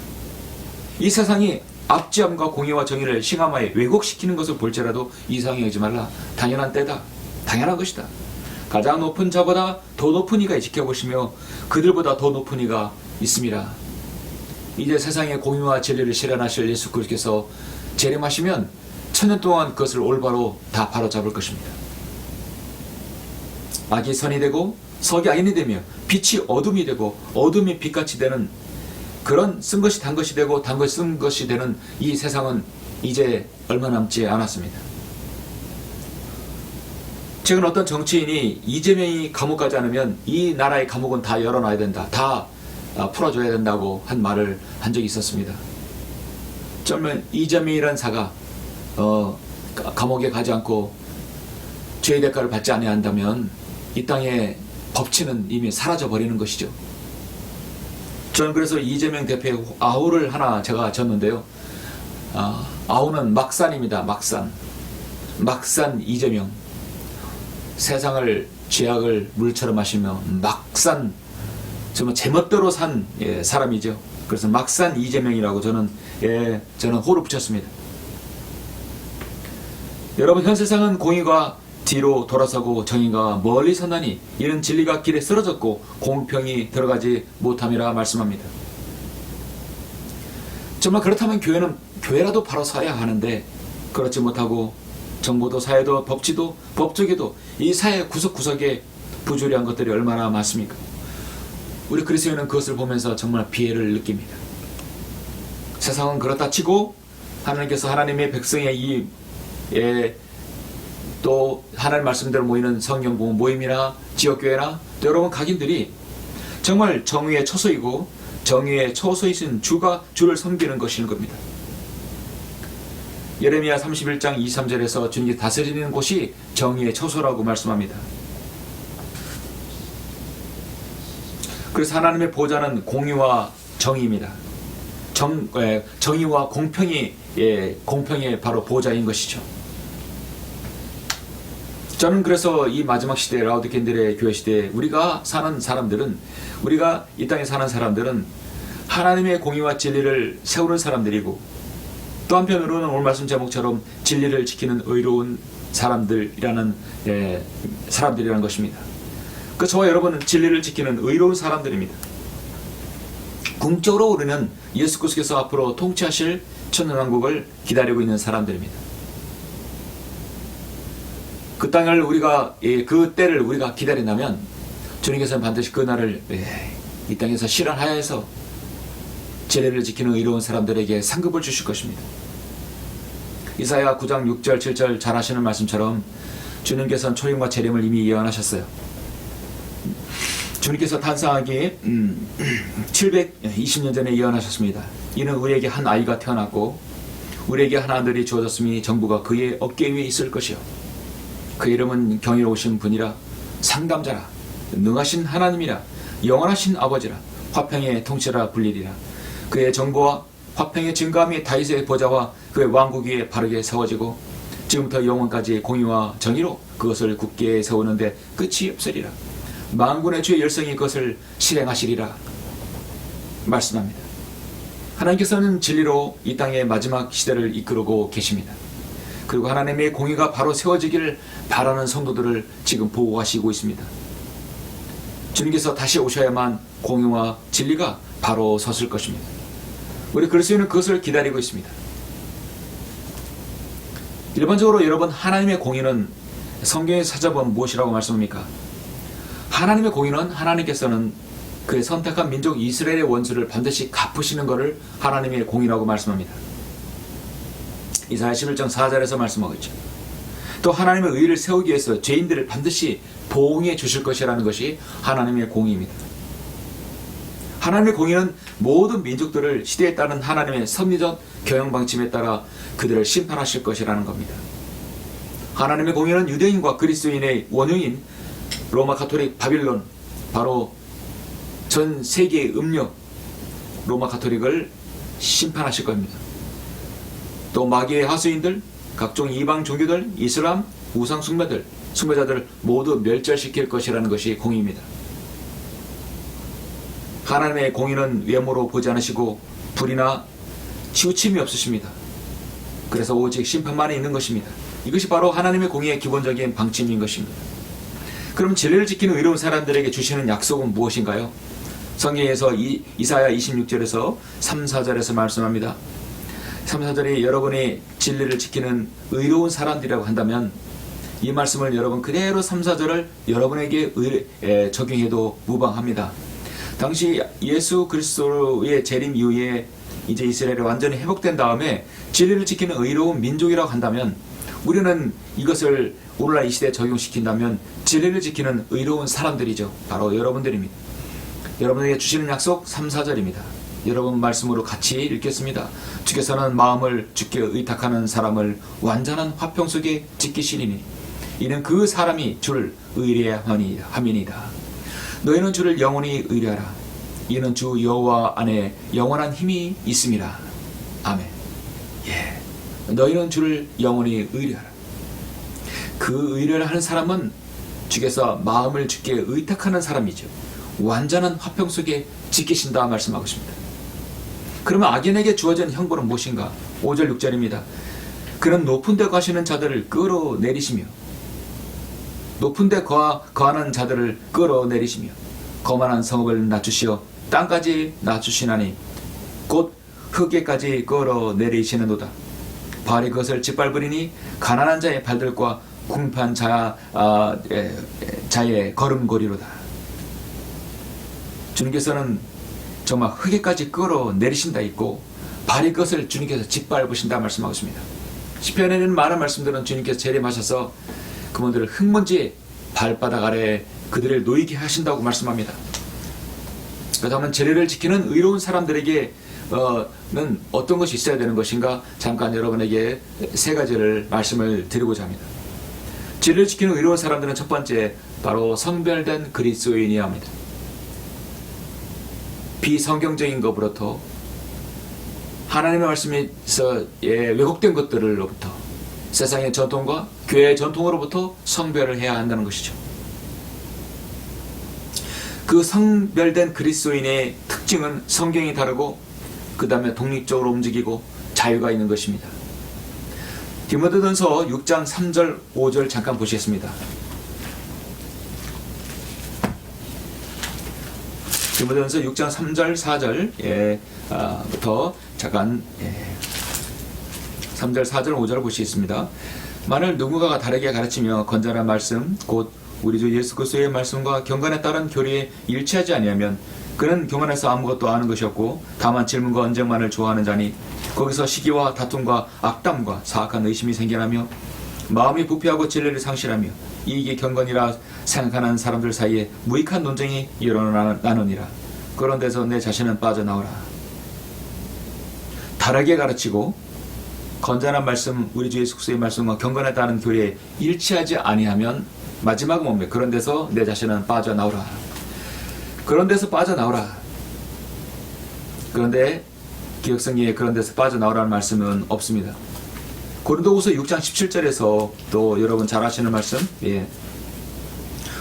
이 세상이 압제함과 공의와 정의를 심하게 왜곡시키는 것을 볼지라도 이상히 여기지 말라. 당연한 때다. 당연한 것이다. 가장 높은 자보다 더 높은 이가 지켜보시며 그들보다 더 높은 이가 있습니다. 이제 세상의 공의와 진리를 실현하실 예수 그리스도께서 재림하시면 천년 동안 그것을 올바로 다 바로잡을 것입니다. 악이 선이 되고 석이 악인이 되며 빛이 어둠이 되고 어둠이 빛같이 되는 그런 쓴 것이 단 것이 되고 단 것이 쓴 것이 되는 이 세상은 이제 얼마 남지 않았습니다. 최근 어떤 정치인이 이재명이 감옥 가지 않으면 이 나라의 감옥은 다 열어놔야 된다, 다 풀어줘야 된다고 한 말을 한 적이 있었습니다. 그러면 이재명이라는 자가 감옥에 가지 않고 죄의 대가를 받지 않아야 한다면 이 땅의 법치는 이미 사라져 버리는 것이죠. 저는 그래서 이재명 대표의 아우를 하나 제가 졌는데요. 아우는 막산입니다. 막산 이재명. 세상을 죄악을 물처럼 마시며 막산 정말 제멋대로 산 사람이죠. 그래서 막산 이재명이라고 저는 호를 붙였습니다. 여러분, 현 세상은 공의가 뒤로 돌아서고 정의가 멀리 선다니 이는 진리가 길에 쓰러졌고 공평이 들어가지 못함이라 말씀합니다. 정말 그렇다면 교회라도 바로 서야 하는데 그렇지 못하고 정부도 사회도 법치도 법조계도 이 사회 구석구석에 부조리한 것들이 얼마나 많습니까? 우리 그리스도인은 그것을 보면서 정말 비애를 느낍니다. 세상은 그렇다 치고 하나님께서 하나님의 백성의 또 하나님 말씀대로 모이는 성경공부 모임이나 지역교회나 또 여러분 각인들이 정말 정의의 처소이고 정의의 처소이신 주를 섬기는 것인 겁니다. 예레미야 31장 23절에서 주님이 다스리는 곳이 정의의 처소라고 말씀합니다. 그래서 하나님의 보좌는 공의와 정의입니다. 정의와 공평이 바로 보좌인 것이죠. 저는 그래서 이 마지막 시대 라오디게인들의 교회 시대에 우리가 이 땅에 사는 사람들은 하나님의 공의와 진리를 세우는 사람들이고 또 한편으로는 오늘 말씀 제목처럼 진리를 지키는 의로운 사람들이라는 것입니다. 그 저와 여러분은 진리를 지키는 의로운 사람들입니다. 궁극적으로 우리는 예수 그리스도께서 앞으로 통치하실 천년왕국을 기다리고 있는 사람들입니다. 그 땅을 그 때를 우리가 기다린다면 주님께서는 반드시 그 날을 이 땅에서 실현하여서 진리를 지키는 의로운 사람들에게 상급을 주실 것입니다. 이사야 9장 6절 7절 잘 아시는 말씀처럼 주님께서는 초림과 재림을 이미 예언하셨어요. 주님께서 탄생하기 720년 전에 예언하셨습니다. 이는 우리에게 한 아이가 태어났고 우리에게 한 아들이 주어졌으니 정부가 그의 어깨 위에 있을 것이요 그 이름은 경이로우신 분이라 상담자라 능하신 하나님이라 영원하신 아버지라 화평의 통치라 불리리라. 그의 정부와 화평의 증거함이 다윗의 보좌와 그의 왕국 위에 바르게 세워지고 지금부터 영원까지 공의와 정의로 그것을 굳게 세우는데 끝이 없으리라. 만군의 주의 열성이 그것을 실행하시리라 말씀합니다. 하나님께서는 진리로 이 땅의 마지막 시대를 이끌고 계십니다. 그리고 하나님의 공의가 바로 세워지기를 바라는 성도들을 지금 보호하시고 있습니다. 주님께서 다시 오셔야만 공의와 진리가 바로 섰을 것입니다. 우리 그리스도인은 그것을 기다리고 있습니다. 일반적으로 여러분, 하나님의 공의는 성경에 찾아보면 무엇이라고 말씀합니까? 하나님의 공의는 하나님께서는 그의 선택한 민족 이스라엘의 원수를 반드시 갚으시는 것을 하나님의 공의라고 말씀합니다. 이사야 11장 4절에서 말씀하고 있죠. 또 하나님의 의를 세우기 위해서 죄인들을 반드시 보응해 주실 것이라는 것이 하나님의 공의입니다. 하나님의 공의는 모든 민족들을 시대에 따른 하나님의 섭리적 경영 방침에 따라 그들을 심판하실 것이라는 겁니다. 하나님의 공의는 유대인과 그리스도인의 원흉인 로마 가톨릭 바빌론, 바로 전 세계의 음료 로마 가톨릭을 심판하실 겁니다. 또 마귀의 하수인들, 각종 이방 종교들, 이슬람, 우상 숭배자들 모두 멸절시킬 것이라는 것이 공의입니다. 하나님의 공의는 외모로 보지 않으시고 불이나 치우침이 없으십니다. 그래서 오직 심판만 있는 것입니다. 이것이 바로 하나님의 공의의 기본적인 방침인 것입니다. 그럼 진리를 지키는 의로운 사람들에게 주시는 약속은 무엇인가요? 성경에서 이사야 26절에서 3, 4절에서 말씀합니다. 3, 4절이 여러분이 진리를 지키는 의로운 사람들이라고 한다면 이 말씀을 여러분 그대로 3, 4절을 여러분에게 적용해도 무방합니다. 당시 예수 그리스도의 재림 이후에 이제 이스라엘이 완전히 회복된 다음에 진리를 지키는 의로운 민족이라고 한다면 우리는 이것을 오늘날 이 시대에 적용시킨다면 진리를 지키는 의로운 사람들이죠. 바로 여러분들입니다. 여러분에게 주시는 약속 3, 4절입니다. 여러분 말씀으로 같이 읽겠습니다. 주께서는 마음을 주께 의탁하는 사람을 완전한 화평 속에 지키시리니 이는 그 사람이 주를 의뢰함이니이다. 너희는 주를 영원히 의뢰하라. 이는 주 여호와 안에 영원한 힘이 있음이라. 아멘. 너희는 주를 영원히 의뢰하라. 그 의뢰를 하는 사람은 주께서 마음을 주께 의탁하는 사람이죠. 완전한 화평 속에 지키신다 말씀하고 있습니다. 그러면 악인에게 주어진 형벌은 무엇인가? 5절 6절입니다. 그는 높은 데 가시는 자들을 끌어내리시며 높은 데 거하는 자들을 끌어내리시며 거만한 성읍을 낮추시어 땅까지 낮추시나니 곧 흙에까지 끌어내리시는도다. 발이 그것을 짓밟으리니 가난한 자의 발들과 궁핍한 자의 걸음걸이로다. 주님께서는 정말 흙에까지 끌어내리신다 있고 발이 그것을 주님께서 짓밟으신다 말씀하고 있습니다. 시편에는 많은 말씀들은 주님께서 재림하셔서 그분들을 흙먼지 발바닥 아래 그들을 놓이게 하신다고 말씀합니다. 그렇다면 진리를 지키는 의로운 사람들에게는 어떤 것이 있어야 되는 것인가? 잠깐 여러분에게 세 가지를 말씀을 드리고자 합니다. 진리를 지키는 의로운 사람들은 첫 번째 바로 성별된 그리스도인이어야 합니다. 비성경적인 것으로부터 하나님의 말씀에서 왜곡된 것들로부터 세상의 전통과 교회의 전통으로부터 성별을 해야 한다는 것이죠. 그 성별된 그리스도인의 특징은 성경이 다르고 그 다음에 독립적으로 움직이고 자유가 있는 것입니다. 디모데전서 6장 3절 5절 잠깐 보시겠습니다. 디모데전서 6장 3절 4절부터 잠깐 3절 4절 5절을 보시겠습니다. 만일 누군가가 다르게 가르치며 건전한 말씀 곧 우리 주 예수 그리스도의 말씀과 경건에 따른 교리에 일치하지 아니하면 그는 교만해서 아무것도 아는 것이 없고 다만 질문과 언쟁만을 좋아하는 자니 거기서 시기와 다툼과 악담과 사악한 의심이 생겨나며 마음이 부패하고 진리를 상실하며 이익이 경건이라 생각하는 사람들 사이에 무익한 논쟁이 일어나느니라. 그런 데서 내 자신은 빠져나오라. 다르게 가르치고 건전한 말씀, 우리 주 예수 그리스도의 말씀과 경건에 따른 교리에 일치하지 아니하면 마지막 몸매, 그런 데서 내 자신은 빠져나오라. 그런 데서 빠져나오라. 그런데 기억성리에 그런 데서 빠져나오라는 말씀은 없습니다. 고린도후서 6장 17절에서 또 여러분 잘 아시는 말씀,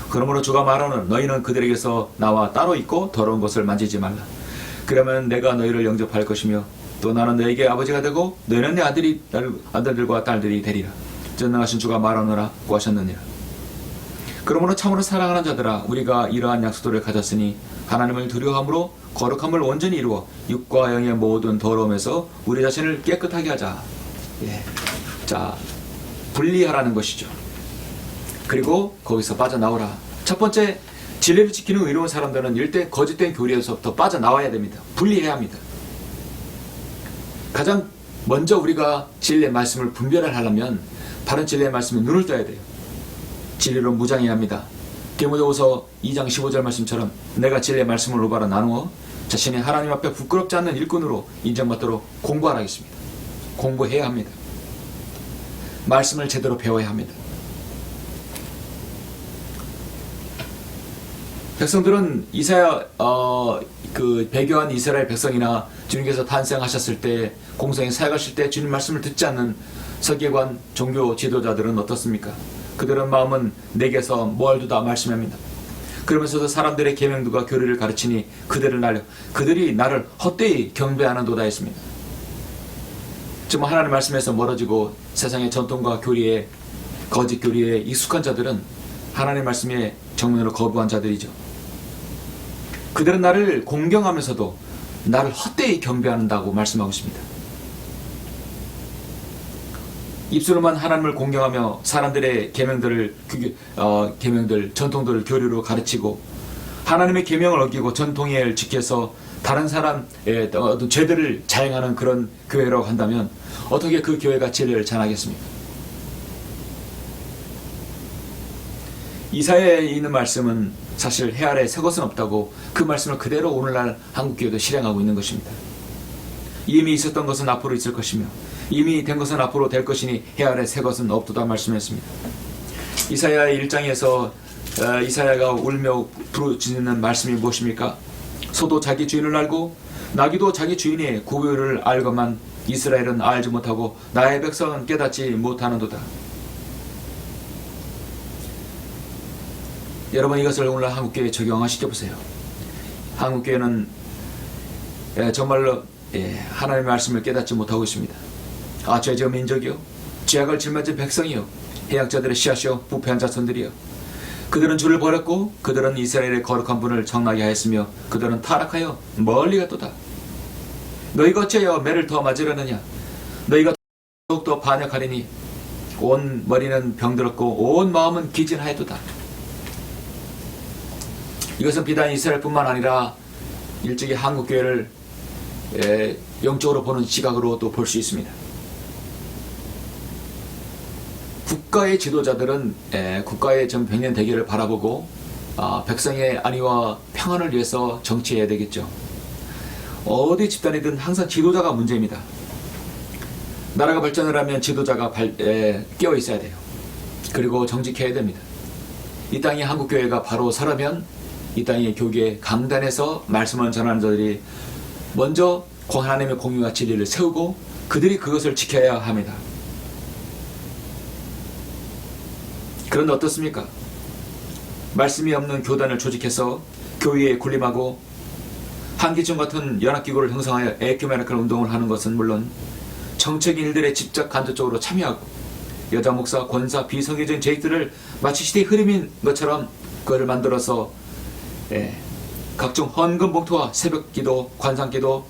그러므로 주가 말하는 너희는 그들에게서 나와 따로 있고 더러운 것을 만지지 말라. 그러면 내가 너희를 영접할 것이며 또 나는 너에게 아버지가 되고 너희는 내 아들들과 딸들이 되리라. 전능하신 주가 말하노라고 하셨느니라. 그러므로 참으로 사랑하는 자들아, 우리가 이러한 약속들을 가졌으니 하나님을 두려워함으로 거룩함을 온전히 이루어 육과 영의 모든 더러움에서 우리 자신을 깨끗하게 하자. 자, 분리하라는 것이죠. 그리고 거기서 빠져나오라. 첫 번째, 진리를 지키는 의로운 사람들은 일대 거짓된 교리에서부터 빠져나와야 됩니다. 분리해야 합니다. 가장 먼저 우리가 진리의 말씀을 분별을 하려면 바른 진리의 말씀에 눈을 떠야 돼요. 진리로 무장해야 합니다. 디모데후서 2장 15절 말씀처럼 내가 진리의 말씀을 올바로 나누어 자신의 하나님 앞에 부끄럽지 않는 일꾼으로 인정받도록 공부하라 했습니다. 공부해야 합니다. 말씀을 제대로 배워야 합니다. 백성들은 이사야 배교한 이스라엘 백성이나 주님께서 탄생하셨을 때 공생에 사역하실 때 주님 말씀을 듣지 않는 서기관 종교 지도자들은 어떻습니까? 그들은 마음은 내게서 멀두다 말씀합니다. 그러면서도 사람들의 계명들과 교리를 가르치니 그들이 나를 헛되이 경배하는도다 했습니다. 지금 하나님 말씀에서 멀어지고 세상의 전통과 교리에 거짓 교리에 익숙한 자들은 하나님 말씀에 정면으로 거부한 자들이죠. 그들은 나를 공경하면서도 나를 헛되이 경배한다고 말씀하고 있습니다. 입술로만 하나님을 공경하며 사람들의 계명들, 전통들을 교리로 가르치고 하나님의 계명을 어기고 전통을 지켜서 다른 사람의 어떤 죄들을 자행하는 그런 교회라고 한다면 어떻게 그 교회가 진리를 전하겠습니까? 이사야에 있는 말씀은 사실 해 아래 새 것은 없다고 그 말씀을 그대로 오늘날 한국교회도 실행하고 있는 것입니다. 이미 있었던 것은 앞으로 있을 것이며 이미 된 것은 앞으로 될 것이니 해 아래 새 것은 없도다 말씀했습니다. 이사야 1장에서 이사야가 울며 부르짖는 말씀이 무엇입니까? 소도 자기 주인을 알고 나귀도 자기 주인의 구별을 알고만 이스라엘은 알지 못하고 나의 백성은 깨닫지 못하는도다. 여러분, 이것을 오늘 한국교회에 적용시켜보세요. 한국교회는 정말로 하나님의 말씀을 깨닫지 못하고 있습니다. 죄지은 민족이요, 죄악을 짊어진 백성이요, 해악자들의 씨앗이요, 부패한 자손들이요. 그들은 주를 버렸고 그들은 이스라엘의 거룩한 분을 정나게 하였으며 그들은 타락하여 멀리 갔도다. 너희가 어찌하여 매를 더 맞으려느냐? 너희가 더욱더 반역하리니 온 머리는 병들었고 온 마음은 기진하였도다. 이것은 비단 이스라엘뿐만 아니라 일찍이 한국교회를 영적으로 보는 시각으로도 볼 수 있습니다. 국가의 지도자들은 국가의 백년 대계를 바라보고 백성의 안위와 평안을 위해서 정치해야 되겠죠. 어디 집단이든 항상 지도자가 문제입니다. 나라가 발전을 하면 지도자가 깨어 있어야 돼요. 그리고 정직해야 됩니다. 이 땅이 한국교회가 바로 서려면 이 땅의 교계 강단에서 말씀을 전하는 자들이 먼저 하나님의 공의와 진리를 세우고 그들이 그것을 지켜야 합니다. 그런데 어떻습니까? 말씀이 없는 교단을 조직해서 교회에 군림하고 한기총 같은 연합기구를 형성하여 에큐메니컬 운동을 하는 것은 물론 정책인 일들에 직접 간접적으로 참여하고 여자 목사, 권사, 비성교적인 제익들을 마치 시대의 흐름인 것처럼 그걸 만들어서 각종 헌금 봉투와 새벽기도, 관상기도,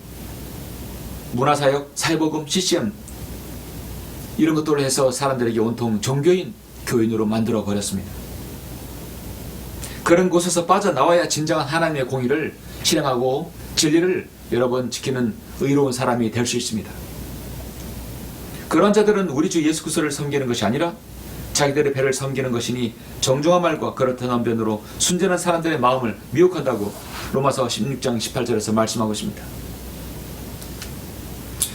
문화사역, 사회복음, CCM 이런 것들을 해서 사람들에게 온통 종교인, 교인으로 만들어 버렸습니다. 그런 곳에서 빠져나와야 진정한 하나님의 공의를 실행하고 진리를 여러분 지키는 의로운 사람이 될 수 있습니다. 그런 자들은 우리 주 예수 그리스도를 섬기는 것이 아니라 자기들의 배를 섬기는 것이니 정중한 말과 그렇던 언변으로 순전한 사람들의 마음을 미혹한다고 로마서 16장 18절에서 말씀하고 있습니다.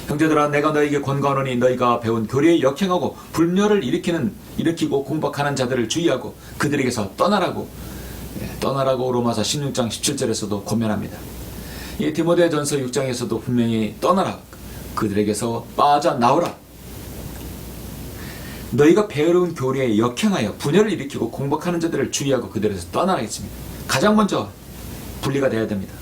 형제들아, 내가 너희에게 권고하노니 너희가 배운 교리에 역행하고 불멸을 일으키고 공박하는 자들을 주의하고 그들에게서 떠나라고 로마서 16장 17절에서도 권면합니다. 이 디모데전서 6장에서도 분명히 떠나라, 그들에게서 빠져나오라. 너희가 배운 교리에 역행하여 분열을 일으키고 공박하는 자들을 주의하고 그들에게서 떠나라 했습니다. 가장 먼저 분리가 되어야 됩니다.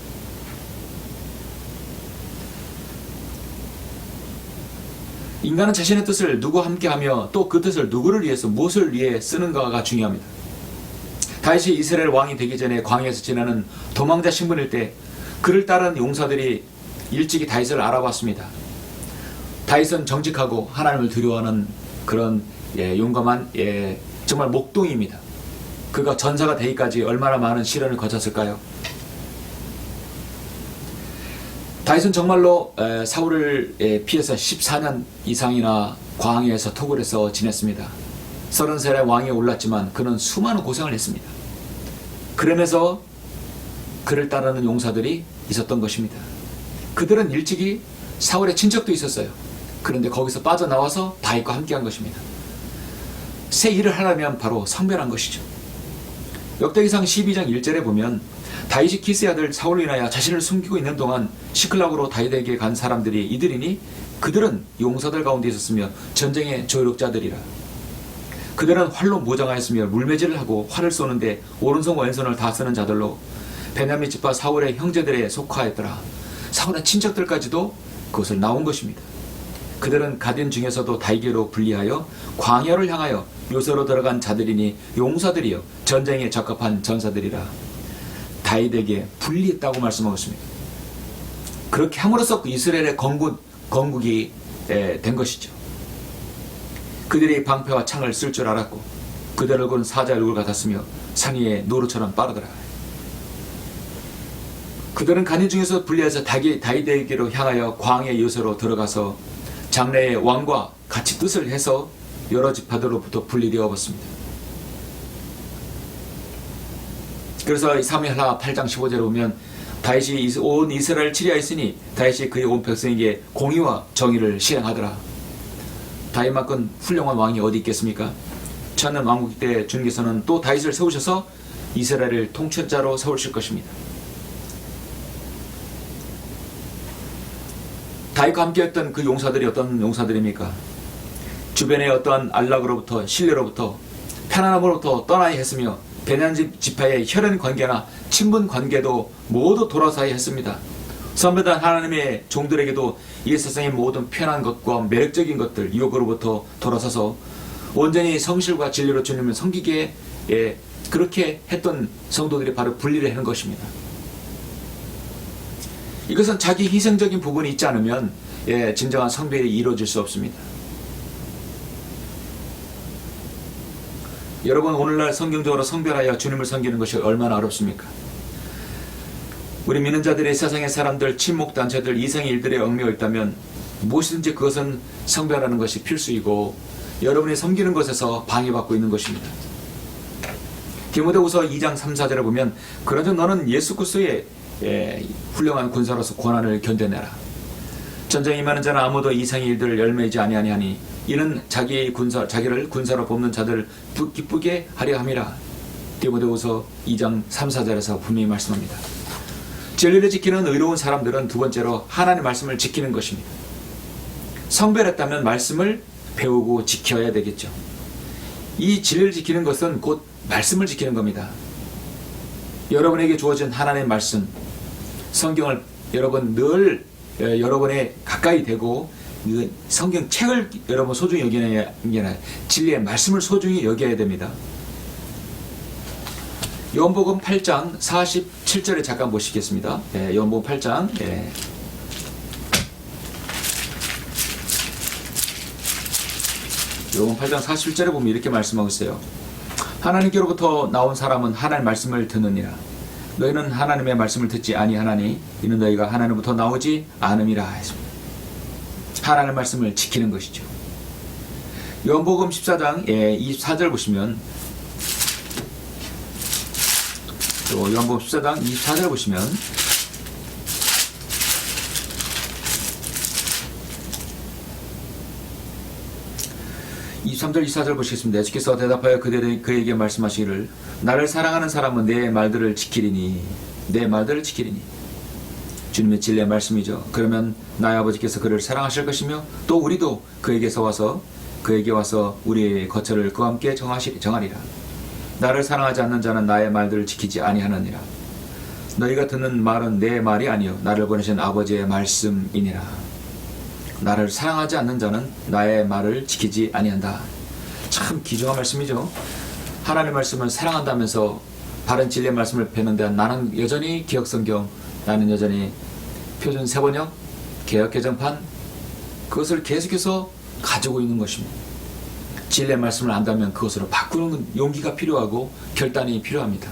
인간은 자신의 뜻을 누구와 함께하며 또 그 뜻을 누구를 위해서 무엇을 위해 쓰는가가 중요합니다. 다윗이 이스라엘 왕이 되기 전에 광야에서 지나는 도망자 신분일 때 그를 따른 용사들이 일찍이 다윗을 알아봤습니다. 다윗은 정직하고 하나님을 두려워하는 그런 용감한 정말 목동입니다. 그가 전사가 되기까지 얼마나 많은 시련을 거쳤을까요? 다윗은 정말로 사울을 피해서 14년 이상이나 광야에서 토굴에서 지냈습니다. 30살에 왕위에 올랐지만 그는 수많은 고생을 했습니다. 그러면서 그를 따르는 용사들이 있었던 것입니다. 그들은 일찍이 사울의 친척도 있었어요. 그런데 거기서 빠져나와서 다윗과 함께한 것입니다. 새 일을 하려면 바로 성별한 것이죠. 역대기상 12장 1절에 보면 다윗이 기스의 아들 사울로 인하여 자신을 숨기고 있는 동안 시클락으로 다윗에게 간 사람들이 이들이니 그들은 용사들 가운데 있었으며 전쟁의 조력자들이라. 그들은 활로 무장하였으며 물매질을 하고 활을 쏘는데 오른손 왼손을 다 쓰는 자들로 베냐민 지파 사울의 형제들에 속하였더라. 사울의 친척들까지도 그것을 나온 것입니다. 그들은 가딘 중에서도 다윗에게로 분리하여 광야를 향하여 요새로 들어간 자들이니 용사들이여 전쟁에 적합한 전사들이라. 다윗에게 분리했다고 말씀하고 있습니다. 그렇게 함으로써 이스라엘의 건국이 된 것이죠. 그들이 방패와 창을 쓸 줄 알았고 그들 얼굴은 사자 얼굴 같았으며 산 위에 노루처럼 빠르더라. 그들은 간인 중에서 분리해서 다윗에게로 향하여 광야 요새로 들어가서 장래의 왕과 같이 뜻을 해서 여러 지파들로부터 분리되어 봤습니다. 그래서 사무엘하 8장 15절에 보면 다윗이 온 이스라엘을 치리하였으니 다윗이 그의 온 백성에게 공의와 정의를 실행하더라. 다윗만큼 훌륭한 왕이 어디 있겠습니까? 천년 왕국 때 주님께서는 또 다윗을 세우셔서 이스라엘을 통치자로 세우실 것입니다. 다윗과 함께했던 그 용사들이 어떤 용사들입니까? 주변의 어떠한 안락으로부터 신뢰로부터 편안함으로부터 떠나야 했으며 베냐민 지파의 혈연 관계나 친분 관계도 모두 돌아서야 했습니다. 선배단 하나님의 종들에게도 이 세상의 모든 편한 것과 매력적인 것들 유혹으로부터 돌아서서 온전히 성실과 진리로 주님을 섬기기에 그렇게 했던 성도들이 바로 분리를 하는 것입니다. 이것은 자기 희생적인 부분이 있지 않으면 진정한 성별이 이루어질 수 없습니다. 여러분, 오늘날 성경적으로 성별하여 주님을 섬기는 것이 얼마나 어렵습니까? 우리 믿는 자들이 세상의 사람들, 친목단체들, 이생의 일들에 얽매여 있다면 무엇이든지 그것은 성별하는 것이 필수이고 여러분이 섬기는 것에서 방해받고 있는 것입니다. 디모데후서 2장 3, 4절에 보면 그러자 너는 예수 그리스도의 훌륭한 군사로서 고난을 견뎌내라. 전쟁에 임하는 자는 아무도 이상의 일들을 열매지 아니하니 이는 자기를 군사로 뽑는 자들을 기쁘게 하려 함이라. 디모데후서 2장 3, 4절에서 분명히 말씀합니다. 진리를 지키는 의로운 사람들은 두 번째로 하나님의 말씀을 지키는 것입니다. 성별했다면 말씀을 배우고 지켜야 되겠죠. 이 진리를 지키는 것은 곧 말씀을 지키는 겁니다. 여러분에게 주어진 하나님의 말씀, 성경을 여러분 늘 여러분의 가까이 대고 성경책을 여러분 소중히 여기는 게 아니라 진리의 말씀을 소중히 여겨야 됩니다. 요한복음 8장 47절에 잠깐 보시겠습니다. 요한복음 8장 요한복음 8장 47절에 보면 이렇게 말씀하고 있어요. 하나님께로부터 나온 사람은 하나님의 말씀을 듣느니라. 너희는 하나님의 말씀을 듣지 아니하나니 이는 너희가 하나님부터 나오지 않음이라 했습니다. 하나님의 말씀을 지키는 것이죠. 요한복음 14장 24절 보시면, 또 요한복음 14장 24절 보시면, 이 23절 24절 보시겠습니다. 예수께서 대답하여 그에게 말씀하시기를 나를 사랑하는 사람은 내 말들을 지키리니, 내 말들을 지키리니. 주님의 진리의 말씀이죠. 그러면 나의 아버지께서 그를 사랑하실 것이며 또 우리도 그에게 와서 우리의 거처를 그와 함께 정하리라. 나를 사랑하지 않는 자는 나의 말들을 지키지 아니하느니라. 너희가 듣는 말은 내 말이 아니요 나를 보내신 아버지의 말씀이니라. 나를 사랑하지 않는 자는 나의 말을 지키지 아니한다. 참 귀중한 말씀이죠. 하나님의 말씀을 사랑한다면서 바른 진리의 말씀을 배는데 나는 여전히 기억성경, 나는 여전히 표준 세번역, 개역개정판, 그것을 계속해서 가지고 있는 것입니다. 진리의 말씀을 안다면 그것으로 바꾸는 용기가 필요하고 결단이 필요합니다.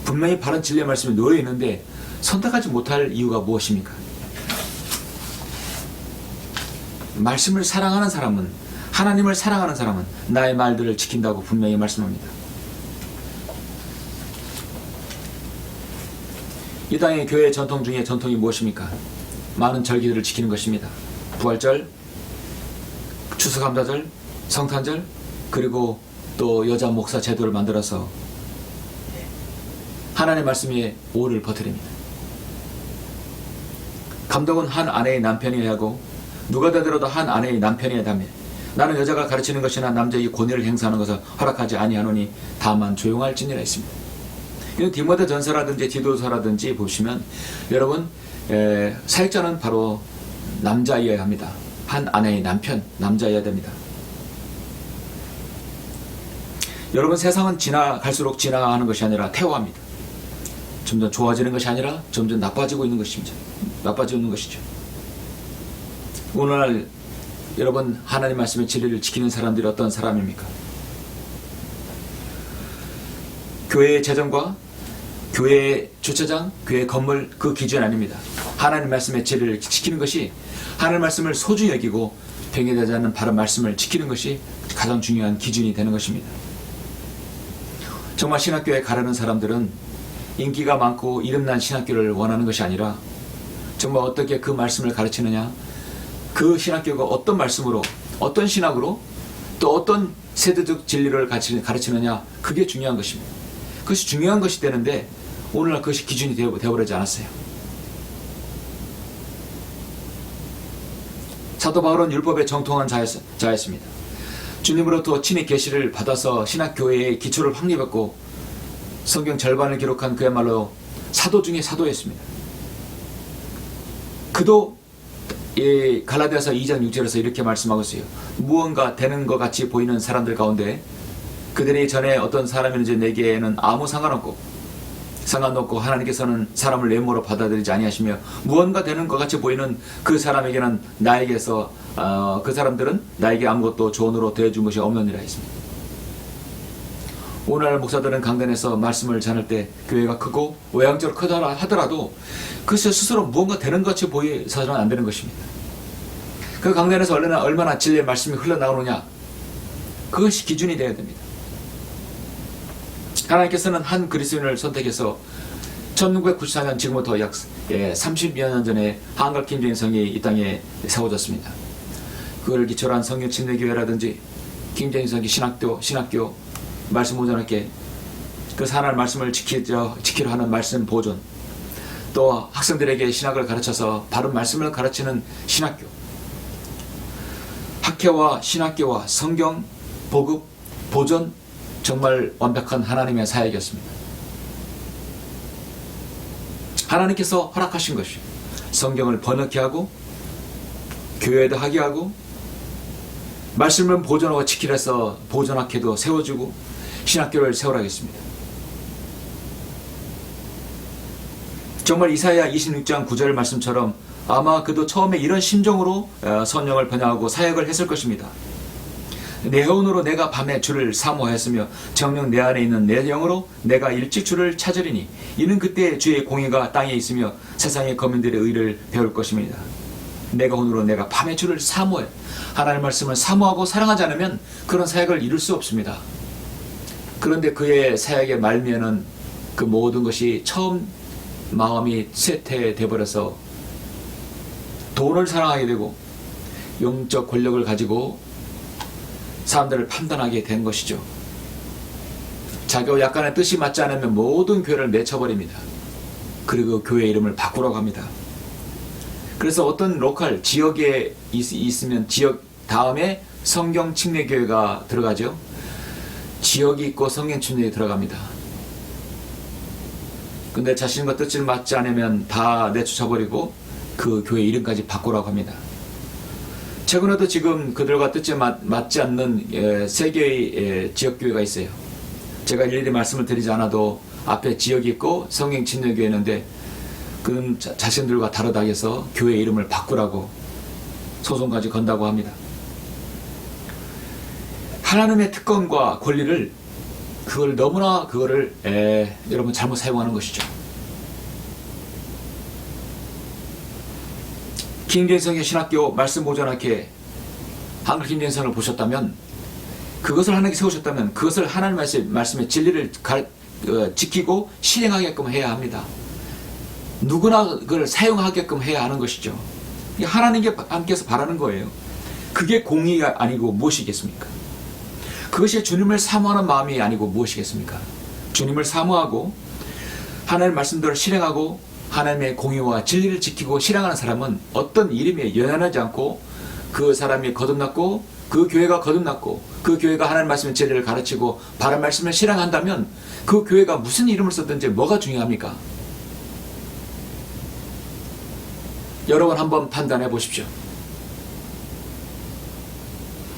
분명히 바른 진리의 말씀이 놓여 있는데 선택하지 못할 이유가 무엇입니까? 말씀을 사랑하는 사람은, 하나님을 사랑하는 사람은 나의 말들을 지킨다고 분명히 말씀합니다. 이 땅의 교회의 전통 중에 전통이 무엇입니까? 많은 절기들을 지키는 것입니다. 부활절, 추수감사절, 성탄절, 그리고 또 여자 목사 제도를 만들어서 하나님의 말씀에 오를 버티립니다. 감독은 한 아내의 남편이어야 하고 누가 되더라도 한 아내의 남편이어야 하며 나는 여자가 가르치는 것이나 남자의 권위를 행사하는 것을 허락하지 아니하노니 다만 조용할지니라 했습니다. 이런 디모데 전서라든지 디도서라든지 보시면 여러분 사역자는 바로 남자이어야 합니다. 한 아내의 남편, 남자여야 됩니다. 여러분 세상은 갈수록 진화하는 것이 아니라 퇴화합니다. 점점 좋아지는 것이 아니라 점점 나빠지고 있는 것입니다. 나빠지고 있는 것이죠. 오늘날 여러분 하나님 말씀의 진리를 지키는 사람들이 어떤 사람입니까? 교회의 재정과 교회의 주차장, 교회의 건물 그 기준 아닙니다. 하나님 말씀의 진리를 지키는 것이, 하나님 말씀을 소중히 여기고 팽개되지 않는 바른 말씀을 지키는 것이 가장 중요한 기준이 되는 것입니다. 정말 신학교에 가려는 사람들은 인기가 많고 이름난 신학교를 원하는 것이 아니라 정말 어떻게 그 말씀을 가르치느냐, 그 신학교가 어떤 말씀으로, 어떤 신학으로, 또 어떤 세대적 진리를 가르치느냐, 그게 중요한 것입니다. 그것이 중요한 것이 되는데 오늘날 그것이 기준이 되어버리지 않았어요. 사도 바울은 율법에 정통한 자였습니다. 주님으로부터 친히 계시를 받아서 신학교회의 기초를 확립했고 성경 절반을 기록한 그야말로 사도 중에 사도였습니다. 그도 갈라디아서 2장 6절에서 이렇게 말씀하고 있어요. 무언가 되는 것 같이 보이는 사람들 가운데 그들이 전에 어떤 사람이든지 내게는 아무 상관없고 하나님께서는 사람을 외모로 받아들이지 아니하시며 무언가 되는 것 같이 보이는 그 사람에게는 그 사람들은 나에게 아무것도 조언으로 대해준 것이 없느니라 했습니다. 오늘날 목사들은 강단에서 말씀을 전할 때 교회가 크고 외향적으로 크다 하더라도 그것이 스스로 무언가 되는 것 같이 보여서는 안 되는 것입니다. 그 강단에서 얼마나 진리의 말씀이 흘러나오느냐, 그것이 기준이 되어야 됩니다. 하나님께서는 한 그리스도인을 선택해서 1994년 지금부터 약 30여 년 전에 한글 김정일성이 이 땅에 세워졌습니다. 그걸 기초로 한 성경 침례교회라든지 김정일성이 신학교 말씀 보존학계, 그 하나님 말씀을 지키려 하는 말씀 보존, 또 학생들에게 신학을 가르쳐서 바른 말씀을 가르치는 신학교, 학회와 신학교와 성경 보급 보존, 정말 완벽한 하나님의 사역이었습니다. 하나님께서 허락하신 것이 성경을 번역케 하고 교회도 하게 하고 말씀을 보존하고 지키려 해서 보존학회도 세워주고 신학교를 세우라겠습니다. 정말 이사야 26장 9절 말씀처럼 아마 그도 처음에 이런 심정으로 성령을 번역하고 사역을 했을 것입니다. 내 혼으로 내가 밤에 주를 사모하였으며 정녕 내 안에 있는 내 영으로 내가 일찍 주를 찾으리니 이는 그때 주의 공의가 땅에 있으며 세상의 거민들의 의를 배울 것입니다. 내가 혼으로 내가 밤에 주를 사모해. 하나님의 말씀을 사모하고 사랑하지 않으면 그런 사역을 이룰 수 없습니다. 그런데 그의 사역의 말미에는 그 모든 것이 처음 마음이 쇠퇴돼 버려서 돈을 사랑하게 되고 영적 권력을 가지고 사람들을 판단하게 된 것이죠. 자기와 약간의 뜻이 맞지 않으면 모든 교회를 내쳐버립니다. 그리고 교회 이름을 바꾸라고 합니다. 그래서 어떤 로컬 지역에 있으면 지역 다음에 성경 침례교회가 들어가죠. 지역이 있고 성경 침례에 들어갑니다. 근데 자신과 뜻을 맞지 않으면 다 내쫓아버리고 그 교회 이름까지 바꾸라고 합니다. 최근에도 지금 그들과 뜻에 맞지 않는 세 개의 지역교회가 있어요. 제가 일일이 말씀을 드리지 않아도 앞에 지역이 있고 성경 침례교회 있는데 그는 자신들과 다르다 해서 교회 이름을 바꾸라고 소송까지 건다고 합니다. 하나님의 특권과 권리를 그걸 너무나 그거를 여러분 잘못 사용하는 것이죠. 킹제임스의 신학교 말씀 보존학회 한글 킹제임스를 보셨다면 그것을 하나님께 세우셨다면 그것을 하나님 말씀의 진리를 지키고 실행하게끔 해야 합니다. 누구나 그걸 사용하게끔 해야 하는 것이죠. 하나님께서 바라는 거예요. 그게 공의가 아니고 무엇이겠습니까? 그것이 주님을 사모하는 마음이 아니고 무엇이겠습니까? 주님을 사모하고 하나님의 말씀대로 실행하고 하나님의 공의와 진리를 지키고 실행하는 사람은 어떤 이름에 연연하지 않고 그 사람이 거듭났고 그 교회가 거듭났고 그 교회가 하나님의 말씀의 진리를 가르치고 바른 말씀을 실행한다면 그 교회가 무슨 이름을 썼든지 뭐가 중요합니까? 여러분 한번 판단해 보십시오.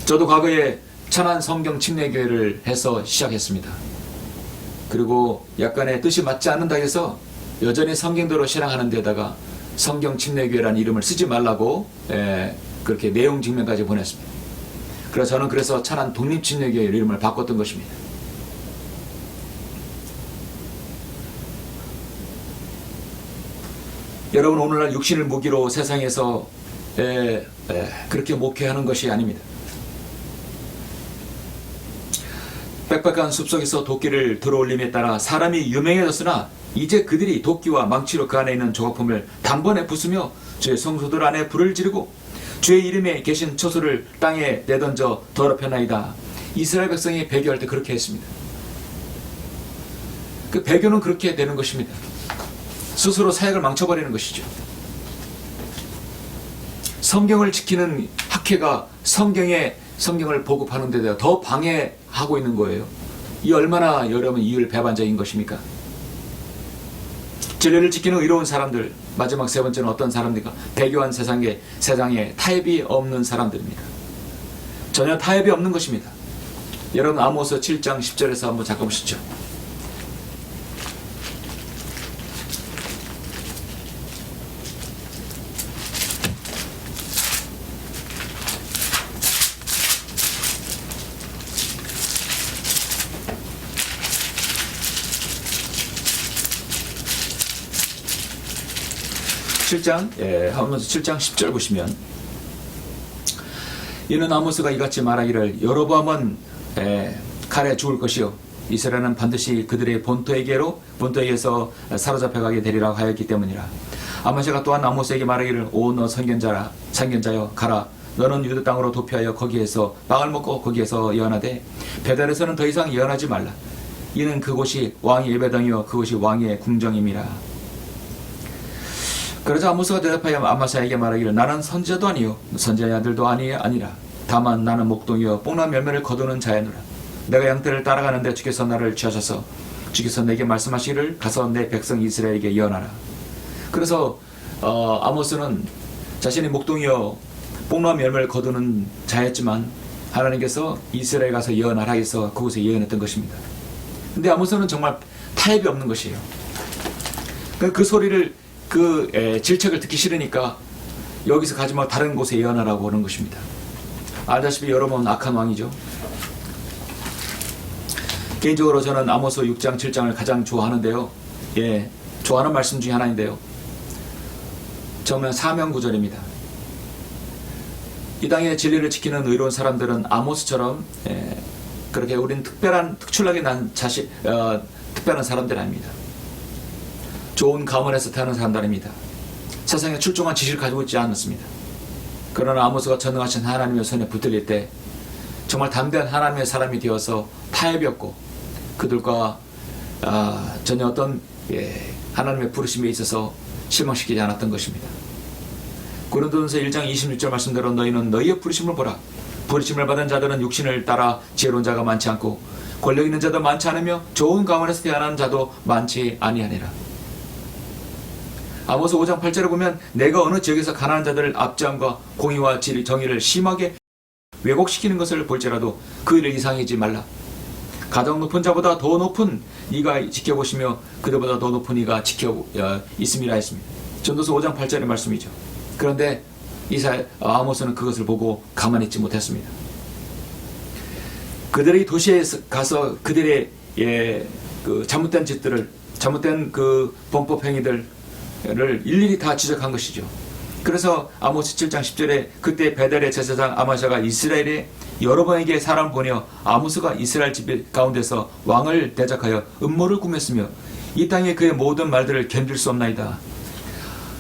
저도 과거에 천안 성경 침례교회를 해서 시작했습니다. 그리고 약간의 뜻이 맞지 않는다 해서 여전히 성경대로 실행하는 데다가 성경 침례교회라는 이름을 쓰지 말라고 그렇게 내용 증명까지 보냈습니다. 그래서 저는 천안 독립침례교회 이름을 바꿨던 것입니다. 여러분 오늘날 육신을 무기로 세상에서 그렇게 목회하는 것이 아닙니다. 빽빽한 숲속에서 도끼를 들어올림에 따라 사람이 유명해졌으나 이제 그들이 도끼와 망치로 그 안에 있는 조각품을 단번에 부수며 주의 성소들 안에 불을 지르고 주의 이름에 계신 처소를 땅에 내던져 더럽혀나이다. 이스라엘 백성이 배교할 때 그렇게 했습니다. 그 배교는 그렇게 되는 것입니다. 스스로 사역을 망쳐버리는 것이죠. 성경을 지키는 학회가 성경을 보급하는 데다 더 방해하고 있는 거예요. 이 얼마나 여러분 이율배반적인 것입니까? 진리를 지키는 의로운 사람들, 마지막 세 번째는 어떤 사람들입니까? 배교한 세상에 타협이 없는 사람들입니다. 전혀 타협이 없는 것입니다. 여러분 아모스 7장 10절에서 한번 잠깐 보시죠. 7장 10절 보시면 이는 아모스가 이같이 말하기를 여로보암은 칼에 죽을 것이요 이스라엘은 반드시 그들의 본토에게서 사로잡혀가게 되리라고 하였기 때문이라. 아모스가 또한 아모스에게 말하기를 오 너 선견자여 가라 너는 유다 땅으로 도피하여 거기에서 빵을 먹고 거기에서 예언하되 베델에서는 더 이상 예언하지 말라. 이는 그곳이 왕의 예배당이요 그곳이 왕의 궁정임이라. 그러자 아모스가 대답하여 아마사에게 말하기를 나는 선지자도 아니요 선지자의 아들도 아니라 다만 나는 목동이요 뽕난 열매를 거두는 자야노라. 내가 양떼를 따라가는데 주께서 나를 취하셔서 주께서 내게 말씀하시기를 가서 내 백성 이스라엘에게 예언하라. 그래서 아모스는 자신이 목동이요 뽕난 열매를 거두는 자였지만 하나님께서 이스라엘에 가서 예언하라 해서 그곳에 예언했던 것입니다. 근데 아모스는 정말 타협이 없는 것이에요. 그 소리를 질책을 듣기 싫으니까 여기서 가지 말고 다른 곳에 예언하라고 하는 것입니다. 알다시피 여러분 악한 왕이죠. 개인적으로 저는 아모스 6장 7장을 가장 좋아하는데요. 좋아하는 말씀 중에 하나인데요. 정말 사명구절입니다. 이 땅의 진리를 지키는 의로운 사람들은 아모스처럼 그렇게 우리는 특출나게 난 특별한 사람들 아닙니다. 좋은 가문에서 태어난 사람들 아닙니다. 세상에 출중한 지식을 가지고 있지 않습니다. 그러나 아모스가 전능하신 하나님의 손에 붙들릴 때 정말 담대한 하나님의 사람이 되어서 타협이 없고 그들과 전혀 어떤 하나님의 부르심에 있어서 실망시키지 않았던 것입니다. 고린도전서 1장 26절 말씀대로 너희는 너희의 부르심을 보라. 부르심을 받은 자들은 육신을 따라 지혜로운 자가 많지 않고 권력 있는 자도 많지 않으며 좋은 가문에서 태어난 자도 많지 아니하니라. 아모스 5장 8절에 보면 내가 어느 지역에서 가난한 자들을 압제함과 공의와 정의를 심하게 왜곡시키는 것을 볼지라도 그 일을 이상하지 말라. 가장 높은 자보다 더 높은 이가 지켜보시며 그들보다 더 높은 이가 지켜 있음이라 했습니다. 전도서 5장 8절의 말씀이죠. 그런데 아모스는 그것을 보고 가만히 있지 못했습니다. 그들의 도시에 가서 그들의 그 잘못된 짓들을, 잘못된 그 범법 행위들을 일일이 다 지적한 것이죠. 그래서 아모스 7장 10절에 그때 베델의 제사장 아마샤가 이스라엘의 여로보암에게 사람을 보내어 아모스가 이스라엘 집 가운데서 왕을 대적하여 음모를 꾸몄으며 이 땅에 그의 모든 말들을 견딜 수 없나이다.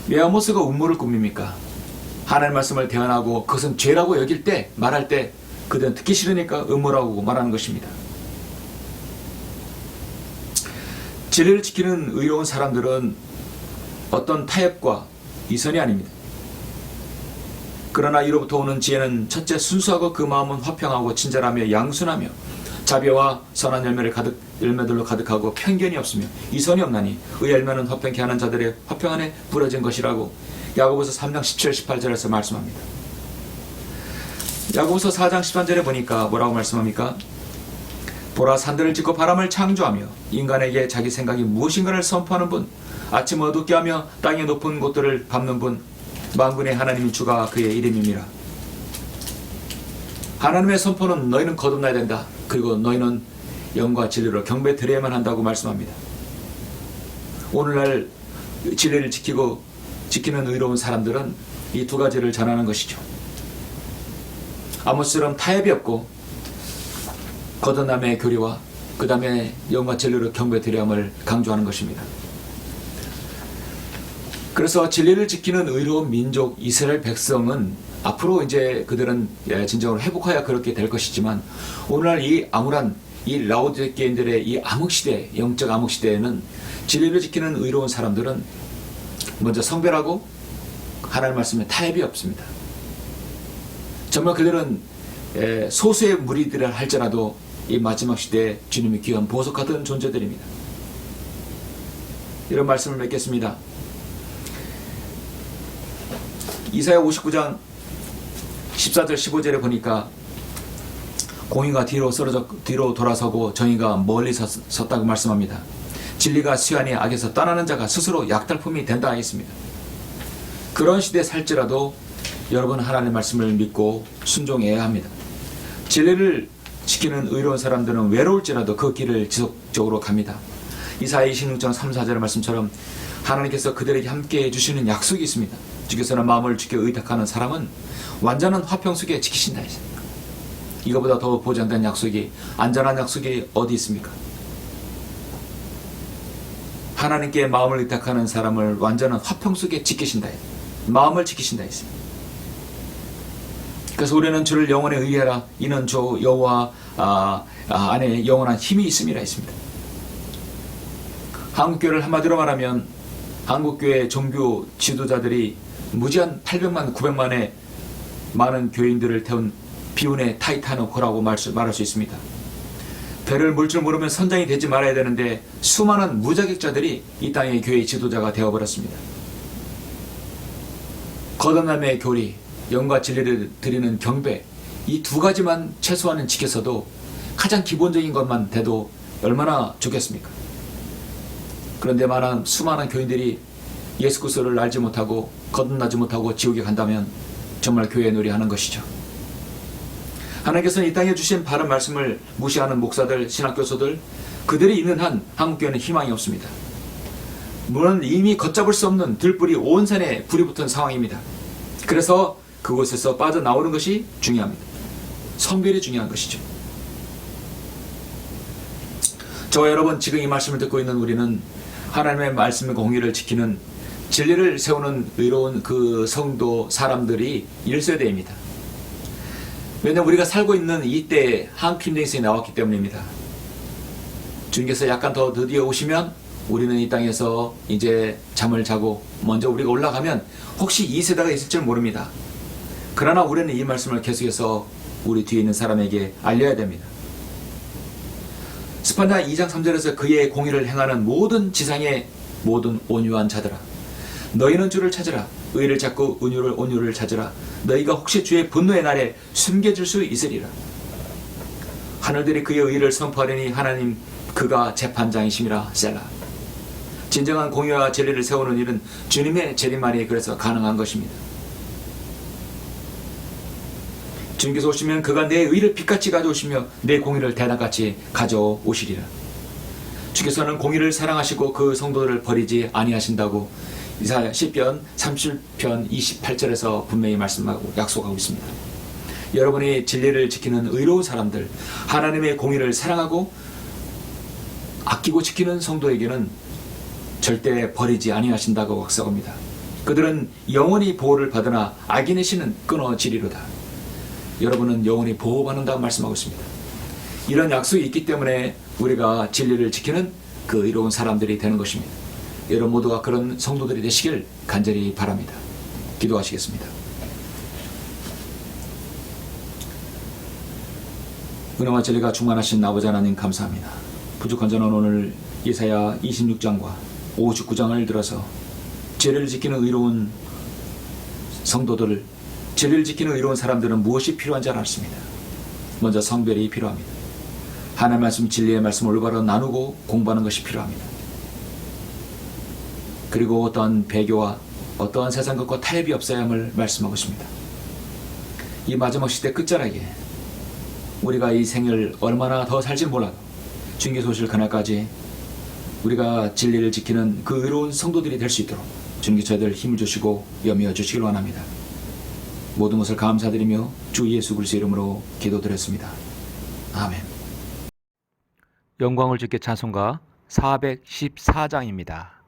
왜 아모스가 음모를 꾸밉니까? 하나님의 말씀을 대언하고 그것은 죄라고 여길 때, 말할 때 그들은 듣기 싫으니까 음모라고 말하는 것입니다. 진리를 지키는 의로운 사람들은 어떤 타협과 이선이 아닙니다. 그러나 이로부터 오는 지혜는 첫째 순수하고 그 마음은 화평하고 친절하며 양순하며 자비와 선한 열매들로 가득하고 편견이 없으며 이선이 없나니 의 열매는 화평케 하는 자들의 화평 안에 부러진 것이라고 야고보서 3장 17, 18절에서 말씀합니다. 야고보서 4장 13절에 보니까 뭐라고 말씀합니까? 보라, 산들을 짓고 바람을 창조하며 인간에게 자기 생각이 무엇인가를 선포하는 분, 아침 어둡게 하며 땅의 높은 곳들을 밟는 분, 만군의 하나님인 주가 그의 이름입니다. 하나님의 선포는 너희는 거듭나야 된다. 그리고 너희는 영과 진리로 경배 드려야만 한다고 말씀합니다. 오늘날 진리를 지키는 의로운 사람들은 이 두 가지를 전하는 것이죠. 아모스처럼 타협이 없고 거듭남의 교리와 그 다음에 영과 진리로 경배 드려야함을 강조하는 것입니다. 그래서 진리를 지키는 의로운 민족 이스라엘 백성은 앞으로 이제 그들은 진정으로 회복하여 그렇게 될 것이지만 오늘날 이 암울한 이 라오디게인들의 이 암흑시대, 영적 암흑시대에는 진리를 지키는 의로운 사람들은 먼저 성별하고 하나님 말씀에 타협이 없습니다. 정말 그들은 소수의 무리들을 할지라도 이 마지막 시대에 주님의 귀한 보석 같은 존재들입니다. 이런 말씀을 맺겠습니다. 이사야 59장 14절 15절에 보니까 공의가 뒤로 돌아서고 정의가 멀리 섰다고 말씀합니다. 진리가 수완이 악에서 떠나는 자가 스스로 약탈품이 된다 했습니다. 그런 시대에 살지라도 여러분 하나님의 말씀을 믿고 순종해야 합니다. 진리를 지키는 의로운 사람들은 외로울지라도 그 길을 지속적으로 갑니다. 이사야 26장 3, 4절의 말씀처럼 하나님께서 그들에게 함께 해주시는 약속이 있습니다. 주께서는 마음을 지켜 의탁하는 사람은 완전한 화평 속에 지키신다 했습니다. 이거보다 더 보장된 약속이, 안전한 약속이 어디 있습니까? 하나님께 마음을 의탁하는 사람을 완전한 화평 속에 지키신다 했습니다. 마음을 지키신다 했습니다. 그래서 우리는 주를 영원에 의뢰하라. 이는 주 여호와 안에 영원한 힘이 있음이라 했습니다. 한국교회를 한마디로 말하면 한국교회 종교 지도자들이 무지한 800만, 900만의 많은 교인들을 태운 비운의 타이타노코라고 말할 수 있습니다. 배를 물 줄 모르면 선장이 되지 말아야 되는데 수많은 무자격자들이 이 땅의 교회 지도자가 되어버렸습니다. 거듭남의 교리, 영과 진리를 드리는 경배, 이 두 가지만 최소한은 지켜서도 가장 기본적인 것만 돼도 얼마나 좋겠습니까? 그런데 수많은 교인들이 예수 그리스도를 알지 못하고 거듭나지 못하고 지옥에 간다면 정말 교회 놀이 하는 것이죠. 하나님께서는 이 땅에 주신 바른 말씀을 무시하는 목사들, 신학교수들, 그들이 있는 한 한국교회는 희망이 없습니다. 물론 이미 걷잡을 수 없는 들불이 온 산에 불이 붙은 상황입니다. 그래서 그곳에서 빠져나오는 것이 중요합니다. 성별이 중요한 것이죠. 저와 여러분, 지금 이 말씀을 듣고 있는 우리는 하나님의 말씀의 공의를 지키는, 진리를 세우는 의로운 그 성도 사람들이 1세대입니다. 왜냐하면 우리가 살고 있는 이때에 한국힘정에서 나왔기 때문입니다. 주님께서 약간 더 드디어 오시면 우리는 이 땅에서 이제 잠을 자고 먼저 우리가 올라가면 혹시 2세대가 있을 줄 모릅니다. 그러나 우리는 이 말씀을 계속해서 우리 뒤에 있는 사람에게 알려야 됩니다. 스파냐 2장 3절에서 그의 공의를 행하는 모든 지상의 모든 온유한 자들아, 너희는 주를 찾으라. 의를 찾고 온유를 찾으라. 너희가 혹시 주의 분노의 날에 숨겨질 수 있으리라. 하늘들이 그의 의를 선포하려니 하나님 그가 재판장이심이라. 셀라. 진정한 공의와 진리를 세우는 일은 주님의 재림만이 그래서 가능한 것입니다. 주님께서 오시면 그가 내 의를 빛같이 가져오시며 내 공의를 대낮같이 가져오시리라. 주께서는 공의를 사랑하시고 그 성도들을 버리지 아니하신다고 이사야 시편 30편 28절에서 분명히 말씀하고 약속하고 있습니다. 여러분이 진리를 지키는 의로운 사람들, 하나님의 공의를 사랑하고 아끼고 지키는 성도에게는 절대 버리지 아니하신다고 약속합니다. 그들은 영원히 보호를 받으나 악인의 신은 끊어지리로다. 여러분은 영원히 보호받는다고 말씀하고 있습니다. 이런 약속이 있기 때문에 우리가 진리를 지키는 그 의로운 사람들이 되는 것입니다. 여러분 모두가 그런 성도들이 되시길 간절히 바랍니다. 기도하시겠습니다. 은혜와 진리가 충만하신 아버지 하나님 감사합니다. 부족한 저는 오늘 예사야 26장과 59장을 들어서 진리를 지키는 의로운 성도들을, 진리를 지키는 의로운 사람들은 무엇이 필요한지 알았습니다. 먼저 성별이 필요합니다. 하나님의 말씀, 진리의 말씀을 올바로 나누고 공부하는 것이 필요합니다. 그리고 어떠한 배교와 어떠한 세상 것과 타협이 없어야 함을 말씀하고 있습니다. 이 마지막 시대 끝자락에 우리가 이 생을 얼마나 더 살지 몰라도 주님께서 오실 그날까지 우리가 진리를 지키는 그 의로운 성도들이 될 수 있도록 주님께서 저희들 힘을 주시고 염려 주시길 원합니다. 모든 것을 감사드리며 주 예수 그리스도 이름으로 기도드렸습니다. 아멘. 영광을 주께 찬송가 414장입니다.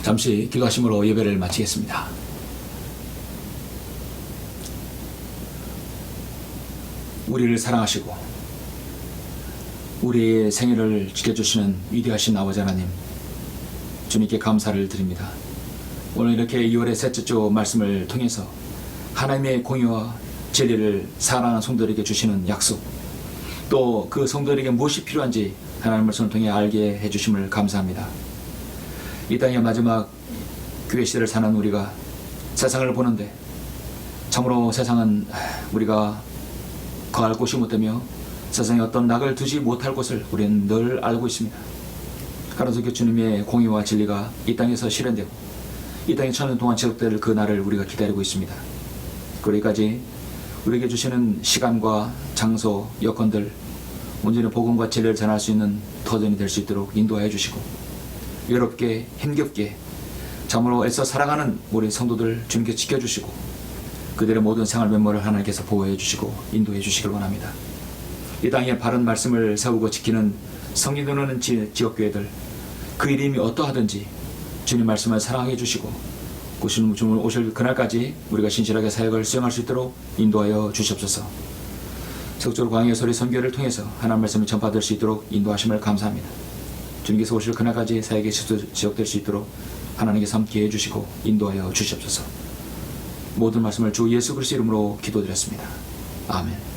잠시 기도하심으로 예배를 마치겠습니다. 우리를 사랑하시고 우리의 생애를 지켜주시는 위대하신 아버지 하나님, 주님께 감사를 드립니다. 오늘 이렇게 2월의 셋째 주 말씀을 통해서 하나님의 공의와 진리를 사랑하는 성도들에게 주시는 약속, 또 그 성도들에게 무엇이 필요한지 하나님의 말씀을 통해 알게 해주심을 감사합니다. 이 땅의 마지막 교회 시대를 사는 우리가 세상을 보는데 참으로 세상은 우리가 거할 곳이 못되며 세상에 어떤 낙을 두지 못할 것을 우리는 늘 알고 있습니다. 가로수교 주님의 공의와 진리가 이 땅에서 실현되고 이 땅에 천년 동안 지속될 그 날을 우리가 기다리고 있습니다. 거기까지 우리에게 주시는 시간과 장소, 여건들 온전히 복음과 진리를 전할 수 있는 터전이 될 수 있도록 인도하여 주시고, 외롭게 힘겹게 참으로 애써 사랑하는 우리 성도들 주님께 지켜주시고 그들의 모든 생활 면모를 하나님께서 보호해 주시고 인도해 주시길 원합니다. 이 땅에 바른 말씀을 세우고 지키는 성령 오는 지역교회들, 그 이름이 어떠하든지 주님 말씀을 사랑해 주시고 주님 오실 그날까지 우리가 신실하게 사역을 수행할 수 있도록 인도하여 주시옵소서. 적절히 광야의 소리 선교를 통해서 하나님 말씀을 전파될 수 있도록 인도하심을 감사합니다. 주님께서 오실 그날까지 사역이 지속될 수 있도록 하나님께서 함께 해주시고 인도하여 주시옵소서. 모든 말씀을 주 예수 그리스도 이름으로 기도드렸습니다. 아멘.